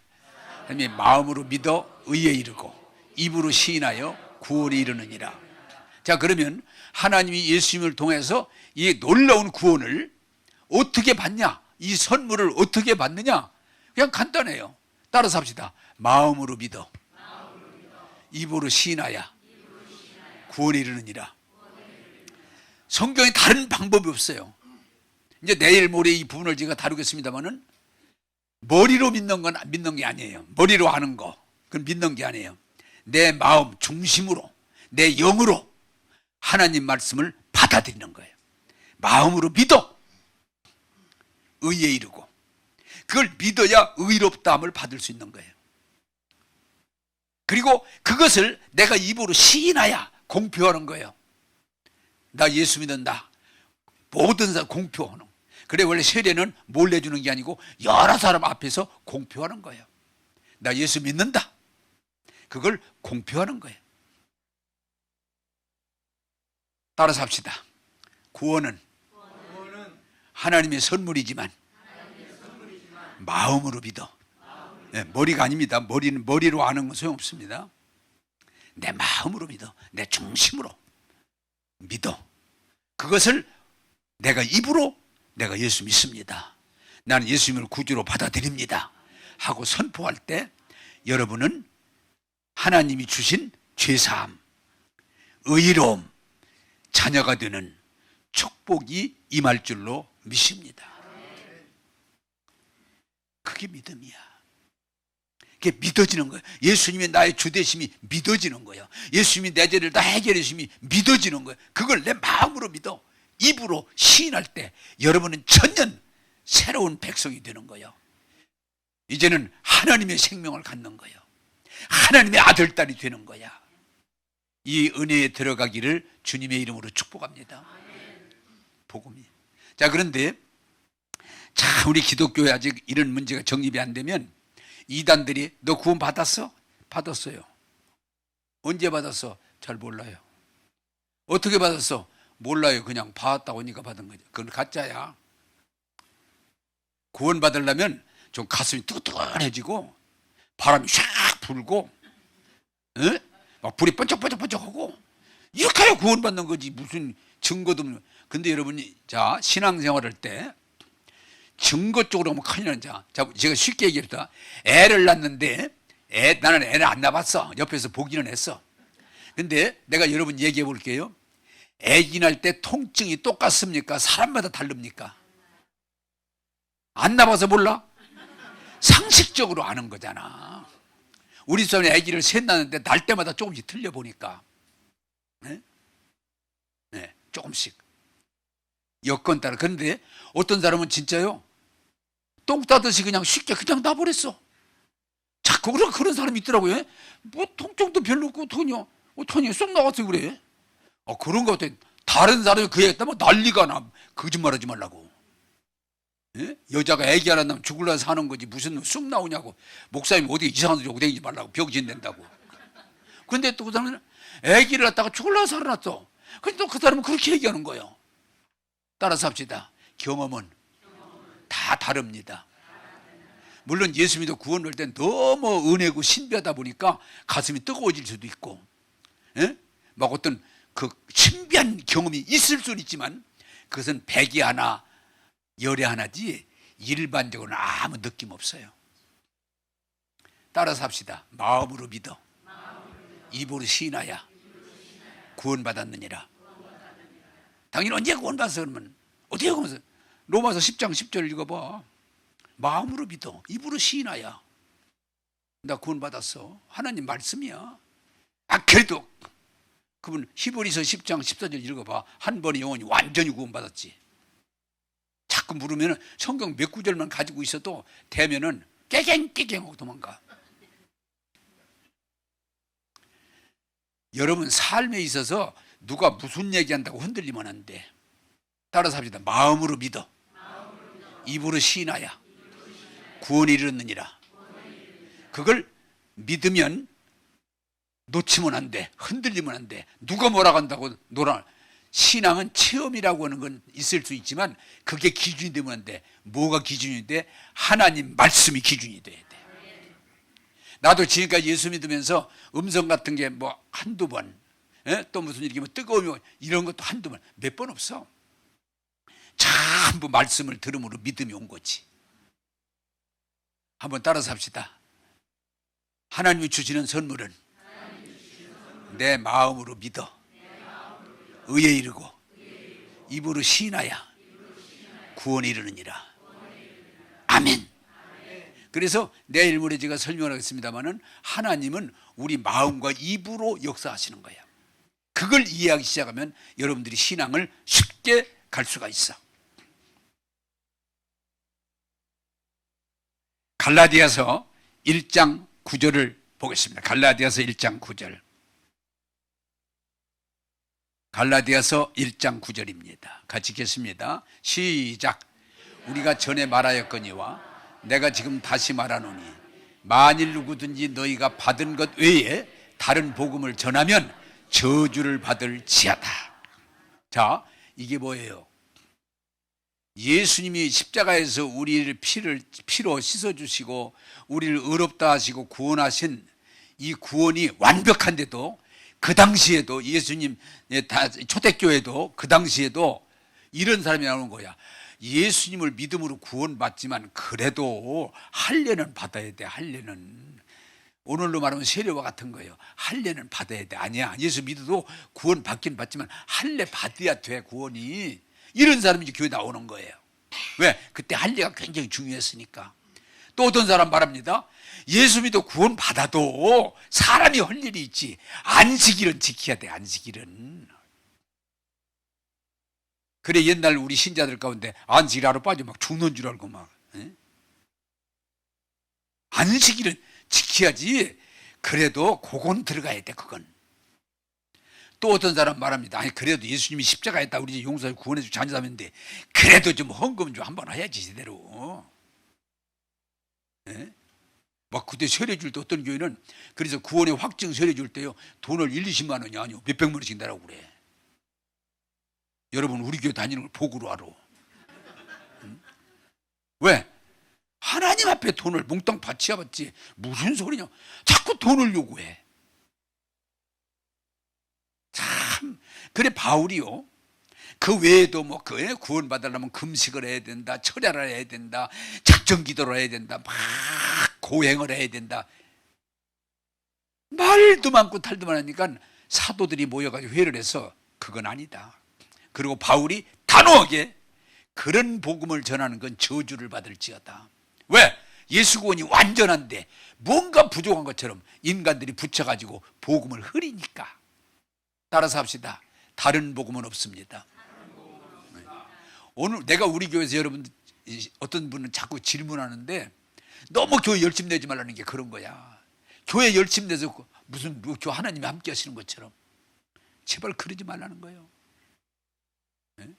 하나님이 마음으로 믿어 의에 이르고 입으로 시인하여 구원에 이르느니라. 자, 그러면 하나님이 예수님을 통해서 이 놀라운 구원을 어떻게 받냐? 이 선물을 어떻게 받느냐? 그냥 간단해요. 따라서 합시다. 마음으로 믿어 입으로 시인하여 구원에 이르느니라. 성경에 다른 방법이 없어요. 이제 내일 모레 이 부분을 제가 다루겠습니다만은 머리로 믿는 게 아니에요. 머리로 아는 거, 그건 믿는 게 아니에요. 내 마음 중심으로, 내 영으로 하나님 말씀을 받아들이는 거예요. 마음으로 믿어 의에 이르고, 그걸 믿어야 의롭다함을 받을 수 있는 거예요. 그리고 그것을 내가 입으로 시인하여 공표하는 거예요. 나 예수 믿는다. 모든 사람 공표하는. 그래, 원래 세례는 몰래 주는 게 아니고 여러 사람 앞에서 공표하는 거예요. 나 예수 믿는다. 그걸 공표하는 거예요. 따라서 합시다. 구원은 하나님의 선물이지만 마음으로 믿어. 네, 머리가 아닙니다. 머리로 아는 건 소용없습니다. 내 마음으로 믿어. 내 중심으로 믿어. 그것을 내가 입으로 내가 예수 믿습니다. 나는 예수님을 구주로 받아들입니다. 하고 선포할 때 여러분은 하나님이 주신 죄사함, 의로움, 자녀가 되는 축복이 임할 줄로 믿습니다. 그게 믿음이야. 그게 믿어지는 거예요. 예수님이 나의 주되심이 믿어지는 거예요. 예수님이 내 죄를 다 해결해 주심이 믿어지는 거예요. 그걸 내 마음으로 믿어 입으로 시인할 때 여러분은 전혀 새로운 백성이 되는 거예요. 이제는 하나님의 생명을 갖는 거예요. 하나님의 아들, 딸이 되는 거야. 이 은혜에 들어가기를 주님의 이름으로 축복합니다. 복음이. 자, 그런데 참 우리 기독교에 아직 이런 문제가 정립이 안 되면 이단들이 너 구원 받았어? 받았어요. 언제 받았어? 잘 몰라요. 어떻게 받았어? 몰라요. 그냥 받았다 오니까 받은 거죠. 그건 가짜야. 구원받으려면 좀 가슴이 뜨끈뜨끈해지고 바람이 샥 불고, 에? 막 불이 번쩍번쩍번쩍하고 이렇게 해야 구원받는 거지. 무슨 증거도 없는. 근데 여러분이 자 신앙생활할 때 증거 쪽으로 하면 큰일 나는. 자 제가 쉽게 얘기했다. 애를 낳는데 나는 애를 안 낳았어. 옆에서 보기는 했어. 근데 내가 여러분 얘기해 볼게요. 애기 낳을 때 통증이 똑같습니까? 사람마다 다릅니까? 안 낳아서 몰라? 상식적으로 아는 거잖아. 우리 집에 아기를 셋 낳는데 날 때마다 조금씩 틀려 보니까, 네? 네, 조금씩 여건 따라. 그런데 어떤 사람은 진짜요, 똥 따듯이 그냥 쉽게 그냥 놔버렸어. 자꾸 그런 사람이 있더라고요. 뭐 통증도 별로 없고 어떡하냐 쏙 나왔어 그래. 그런 거 같아. 다른 사람이 그 얘기 했다면 난리가 나. 거짓말하지 말라고. 예? 여자가 애기 하나 낳으면 죽을라 사는 거지 무슨 쑥 나오냐고. 목사님 어디 이상한 소리 하고 다니지 말라고. 병신 된다고. 근데 또 그 사람은 애기를 갖다가 죽을라 살아났어. 근데 또 그 사람은 그렇게 얘기하는 거예요. 따라서 합시다. 경험은 다 다릅니다. 물론 예수 믿어 구원 올 땐 너무 은혜고 신비하다 보니까 가슴이 뜨거워질 수도 있고, 예? 막 어떤 그 신비한 경험이 있을 수는 있지만 그것은 백이 하나 열이 하나지 일반적으로는 아무 느낌 없어요. 따라서 합시다. 마음으로 믿어 입으로 시인하야 구원받았느니라. 당연히 언제 구원받았어? 그러면 어떻게 하면서 로마서 10장 10절 읽어봐. 마음으로 믿어 입으로 시인하야 나 구원받았어. 하나님 말씀이야. 그래도 그분 히브리서 10장 14절 읽어봐. 한 번에 영혼이 완전히 구원받았지. 자꾸 물으면 성경 몇 구절만 가지고 있어도 되면은 깨갱깨갱하고 도망가. 여러분 삶에 있어서 누가 무슨 얘기한다고 흔들리면 안 돼. 따라서 합시다. 마음으로 믿어 입으로 시인하야 구원이 이르느니라. 그걸 믿으면 놓치면 안 돼. 흔들리면 안 돼. 누가 뭐라고 한다고 놀아. 신앙은 체험이라고 하는 건 있을 수 있지만 그게 기준이 되면 안 돼. 뭐가 기준이 돼? 하나님 말씀이 기준이 돼야 돼. 나도 지금까지 예수 믿으면서 음성 같은 게 뭐 한두 번, 또 무슨 이렇게 뭐 뜨거우면 이런 것도 한두 번, 몇 번 없어. 전부 말씀을 들음으로 믿음이 온 거지. 한번 따라서 합시다. 하나님이 주시는 선물은 내 마음으로 믿어 의에 이르고 입으로 시인하야 구원에 이르느니라. 아멘. 그래서 내일 모레 제가 설명하겠습니다마는 하나님은 우리 마음과 입으로 역사하시는 거예요. 그걸 이해하기 시작하면 여러분들이 신앙을 쉽게 갈 수가 있어. 갈라디아서 1장 9절을 보겠습니다. 갈라디아서 1장 9절. 갈라디아서 1장 9절입니다. 같이 읽겠습니다. 시작. 우리가 전에 말하였거니와 내가 지금 다시 말하노니 만일 누구든지 너희가 받은 것 외에 다른 복음을 전하면 저주를 받을 지하다. 자, 이게 뭐예요? 예수님이 십자가에서 우리를 피로 씻어주시고 우리를 의롭다 하시고 구원하신 이 구원이 완벽한데도 그 당시에도 예수님 초대교회도 그 당시에도 이런 사람이 나오는 거야. 예수님을 믿음으로 구원받지만 그래도 할례는 받아야 돼. 할례는 오늘로 말하면 세례와 같은 거예요. 할례는 받아야 돼. 아니야, 예수 믿어도 구원 받긴 받지만 할례 받아야 돼. 구원이. 이런 사람이 이제 교회 나오는 거예요. 왜? 그때 할례가 굉장히 중요했으니까. 또 어떤 사람 말합니다. 예수 믿어 구원 받아도 사람이 할 일이 있지. 안식일은 지켜야 돼. 안식일은. 그래 옛날 우리 신자들 가운데 안식일 하루 빠져 막 죽는 줄 알고 막. 안식일은 지켜야지. 그래도 그건 들어가야 돼. 그건. 또 어떤 사람 말합니다. 아니 그래도 예수님이 십자가에 있다 우리 용서해 구원해주고 자녀자매인데 그래도 좀 헌금 좀 한번 해야지 제대로. 막 그때 세례 줄 때 어떤 교회는 그래서 구원의 확증 세례 줄 때요 돈을 1, 20만 원이 아니고 몇백만 원씩 내라고 그래. 여러분 우리 교회 다니는 걸 복으로 알아. 왜? 하나님 앞에 돈을 몽땅 바치야받지 무슨 소리냐. 자꾸 돈을 요구해. 참. 그래 바울이요, 그 외에도 뭐 그 구원받으려면 금식을 해야 된다, 철야를 해야 된다, 작정 기도를 해야 된다, 막 고행을 해야 된다, 말도 많고 탈도 많으니까 사도들이 모여가지고 회의를 해서 그건 아니다. 그리고 바울이 단호하게 그런 복음을 전하는 건 저주를 받을지어다. 왜? 예수 구원이 완전한데 뭔가 부족한 것처럼 인간들이 붙여가지고 복음을 흐리니까. 따라서 합시다. 다른 복음은 없습니다. 오늘 내가 우리 교회에서 여러분 어떤 분은 자꾸 질문하는데 너무 교회 열심 내지 말라는 게 그런 거야. 교회 열심 내서 무슨 하나님이 함께 하시는 것처럼 제발 그러지 말라는 거예요. 네?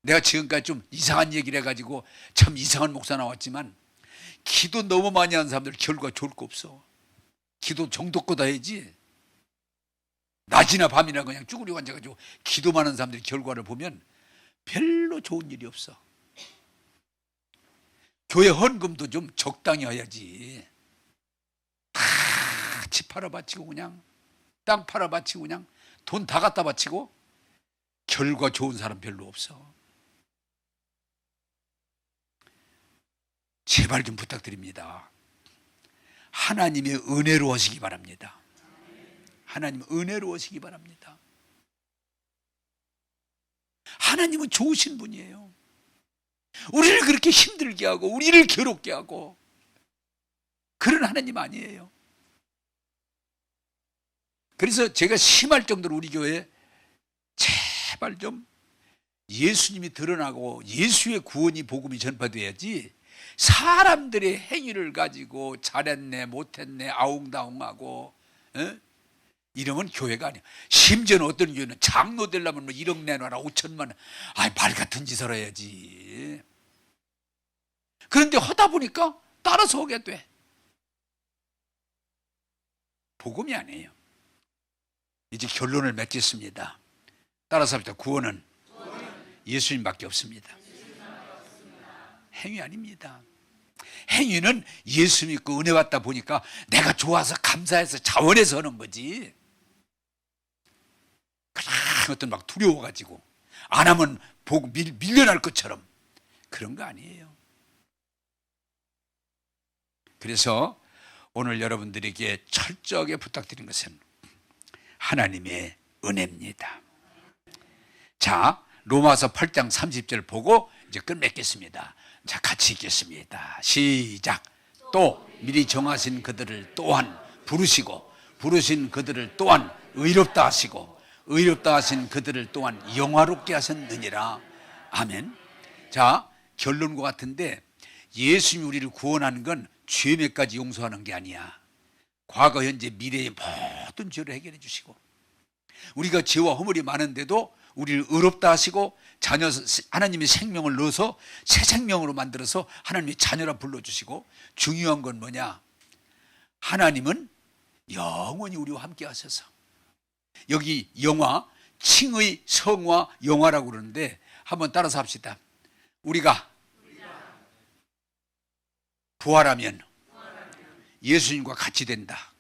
내가 지금까지 좀 이상한 얘기를 해가지고 참 이상한 목사 나왔지만 기도 너무 많이 하는 사람들 결과 좋을 거 없어. 기도 정도껏 해야지. 낮이나 밤이나 그냥 쭈그리고 앉아가지고 기도만 하는 사람들의 결과를 보면 별로 좋은 일이 없어. 교회 헌금도 좀 적당히 해야지. 다 집 팔아 바치고 그냥 땅 팔아 바치고 그냥 돈 다 갖다 바치고 결과 좋은 사람 별로 없어. 제발 좀 부탁드립니다. 하나님의 은혜로우시기 바랍니다. 하나님 은혜로우시기 바랍니다. 하나님은 좋으신 분이에요. 우리를 그렇게 힘들게 하고 우리를 괴롭게 하고 그런 하나님 아니에요. 그래서 제가 심할 정도로 우리 교회에 제발 좀 예수님이 드러나고 예수의 구원이 복음이 전파돼야지 사람들의 행위를 가지고 잘했네 못했네 아웅다웅하고 이러면 교회가 아니야. 심지어는 어떤 교회는 장로 되려면 뭐 1억 내놔라 5천만 원. 말 같은 짓을 해야지. 그런데 하다 보니까 따라서 오게 돼. 복음이 아니에요. 이제 결론을 맺겠습니다. 따라서 합시다. 구원은 예수님밖에 없습니다. 행위 아닙니다. 행위는 예수 믿고 은혜 받다 보니까 내가 좋아서 감사해서 자원해서 하는 거지. 어떤 막 두려워가지고 안 하면 보고 밀려날 것처럼 그런 거 아니에요. 그래서 오늘 여러분들에게 철저하게 부탁드린 것은 하나님의 은혜입니다. 자, 로마서 8장 30절 보고 이제 끝맺겠습니다. 자, 같이 읽겠습니다. 시작. 또 미리 정하신 그들을 또한 부르시고 부르신 그들을 또한 의롭다 하시고 의롭다 하신 그들을 또한 영화롭게 하셨느니라. 아멘. 자, 결론과 같은데 예수님이 우리를 구원하는 건 죄 몇 가지 용서하는 게 아니야. 과거, 현재, 미래의 모든 죄를 해결해 주시고 우리가 죄와 허물이 많은데도 우리를 의롭다 하시고 자녀 하나님의 생명을 넣어서 새 생명으로 만들어서 하나님의 자녀라 불러주시고 중요한 건 뭐냐? 하나님은 영원히 우리와 함께 하셔서 여기 영화, 칭의 성화 영화라고 그러는데 한번 따라서 합시다. 우리가 부활하면 예수님과 같이 된다.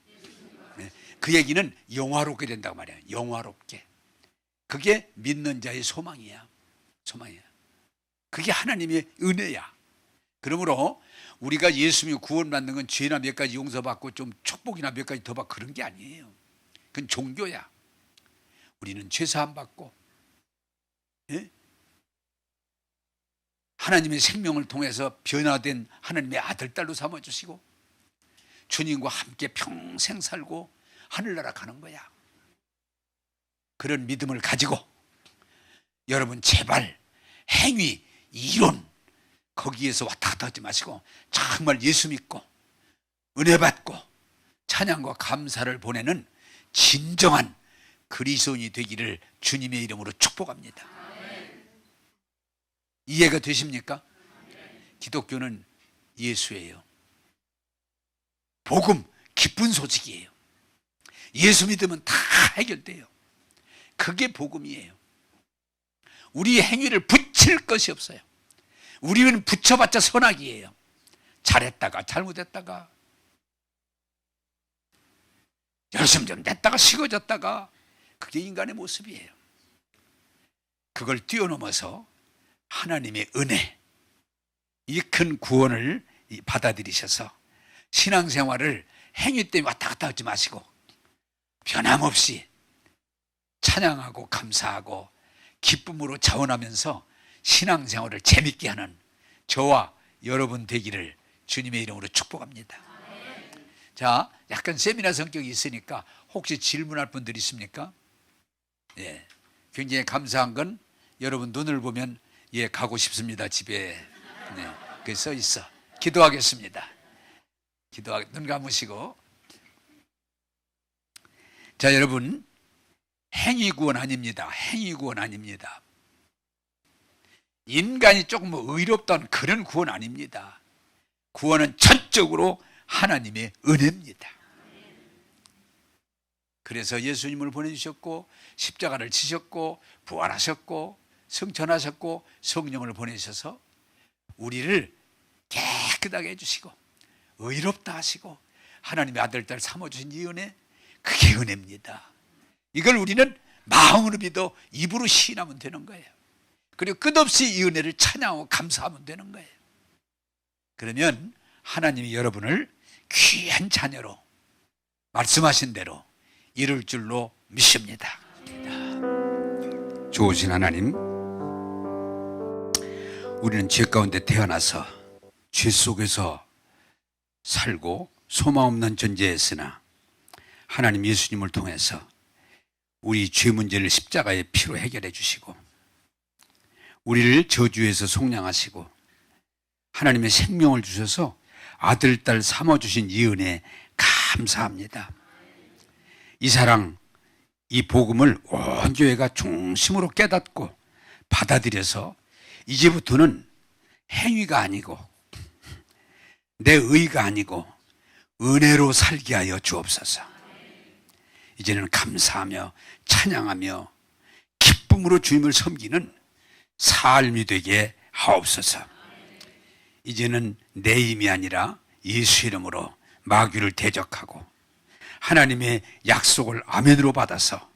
그 얘기는 영화롭게 된다고 말이야. 영화롭게. 그게 믿는 자의 소망이야. 소망이야. 그게 하나님의 은혜야. 그러므로 우리가 예수 믿고 구원받는 건 죄나 몇 가지 용서받고 좀 축복이나 몇 가지 더 받고 그런 게 아니에요. 그건 종교야. 우리는 죄사함 받고 하나님의 생명을 통해서 변화된 하나님의 아들, 딸로 삼아주시고 주님과 함께 평생 살고 하늘나라 가는 거야. 그런 믿음을 가지고 여러분 제발 행위, 이론 거기에서 왔다 갔다 하지 마시고 정말 예수 믿고 은혜 받고 찬양과 감사를 보내는 진정한 그리스도인이 되기를 주님의 이름으로 축복합니다. 이해가 되십니까? 기독교는 예수예요. 복음, 기쁜 소식이에요. 예수 믿으면 다 해결돼요. 그게 복음이에요. 우리의 행위를 붙일 것이 없어요. 우리는 붙여봤자 선악이에요. 잘했다가 잘못했다가 열심 좀 냈다가 식어졌다가 그게 인간의 모습이에요. 그걸 뛰어넘어서 하나님의 은혜, 이 큰 구원을 받아들이셔서 신앙생활을 행위 때문에 왔다 갔다 하지 마시고 변함없이 찬양하고 감사하고 기쁨으로 자원하면서 신앙생활을 재밌게 하는 저와 여러분 되기를 주님의 이름으로 축복합니다. 자, 약간 세미나 성격이 있으니까 혹시 질문할 분들 있습니까? 예, 굉장히 감사한 건 여러분 눈을 보면 예, 가고 싶습니다 집에. 네, 그게 써 있어. 기도하겠습니다. 눈 감으시고. 자, 여러분, 행위 구원 아닙니다. 행위 구원 아닙니다. 인간이 조금 의롭다는 그런 구원 아닙니다. 구원은 전적으로 하나님의 은혜입니다. 그래서 예수님을 보내주셨고 십자가를 지셨고 부활하셨고 승천하셨고 성령을 보내셔서 우리를 깨끗하게 해주시고 의롭다 하시고 하나님의 아들 딸 삼아주신 이 은혜, 그게 은혜입니다. 이걸 우리는 마음으로 믿어 입으로 시인하면 되는 거예요. 그리고 끝없이 이 은혜를 찬양하고 감사하면 되는 거예요. 그러면 하나님이 여러분을 귀한 자녀로 말씀하신 대로 이룰 줄로 믿습니다. 좋으신 하나님, 우리는 죄 가운데 태어나서 죄 속에서 살고 소망 없는 존재였으나 하나님 예수님을 통해서 우리 죄 문제를 십자가의 피로 해결해 주시고 우리를 저주에서 속량하시고 하나님의 생명을 주셔서 아들, 딸 삼아주신 이 은혜 감사합니다. 이 사랑, 이 복음을 온 교회가 중심으로 깨닫고 받아들여서 이제부터는 행위가 아니고 내 의가 아니고 은혜로 살게 하여 주옵소서. 이제는 감사하며 찬양하며 기쁨으로 주님을 섬기는 삶이 되게 하옵소서. 이제는 내 힘이 아니라 예수 이름으로 마귀를 대적하고 하나님의 약속을 아멘으로 받아서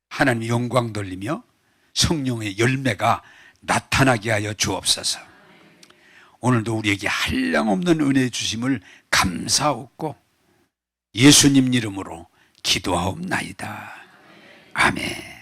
하나님 영광 돌리며 성령의 열매가 나타나게 하여 주옵소서. 오늘도 우리에게 한량없는 은혜 주심을 감사하옵고 예수님 이름으로 기도하옵나이다. 아멘.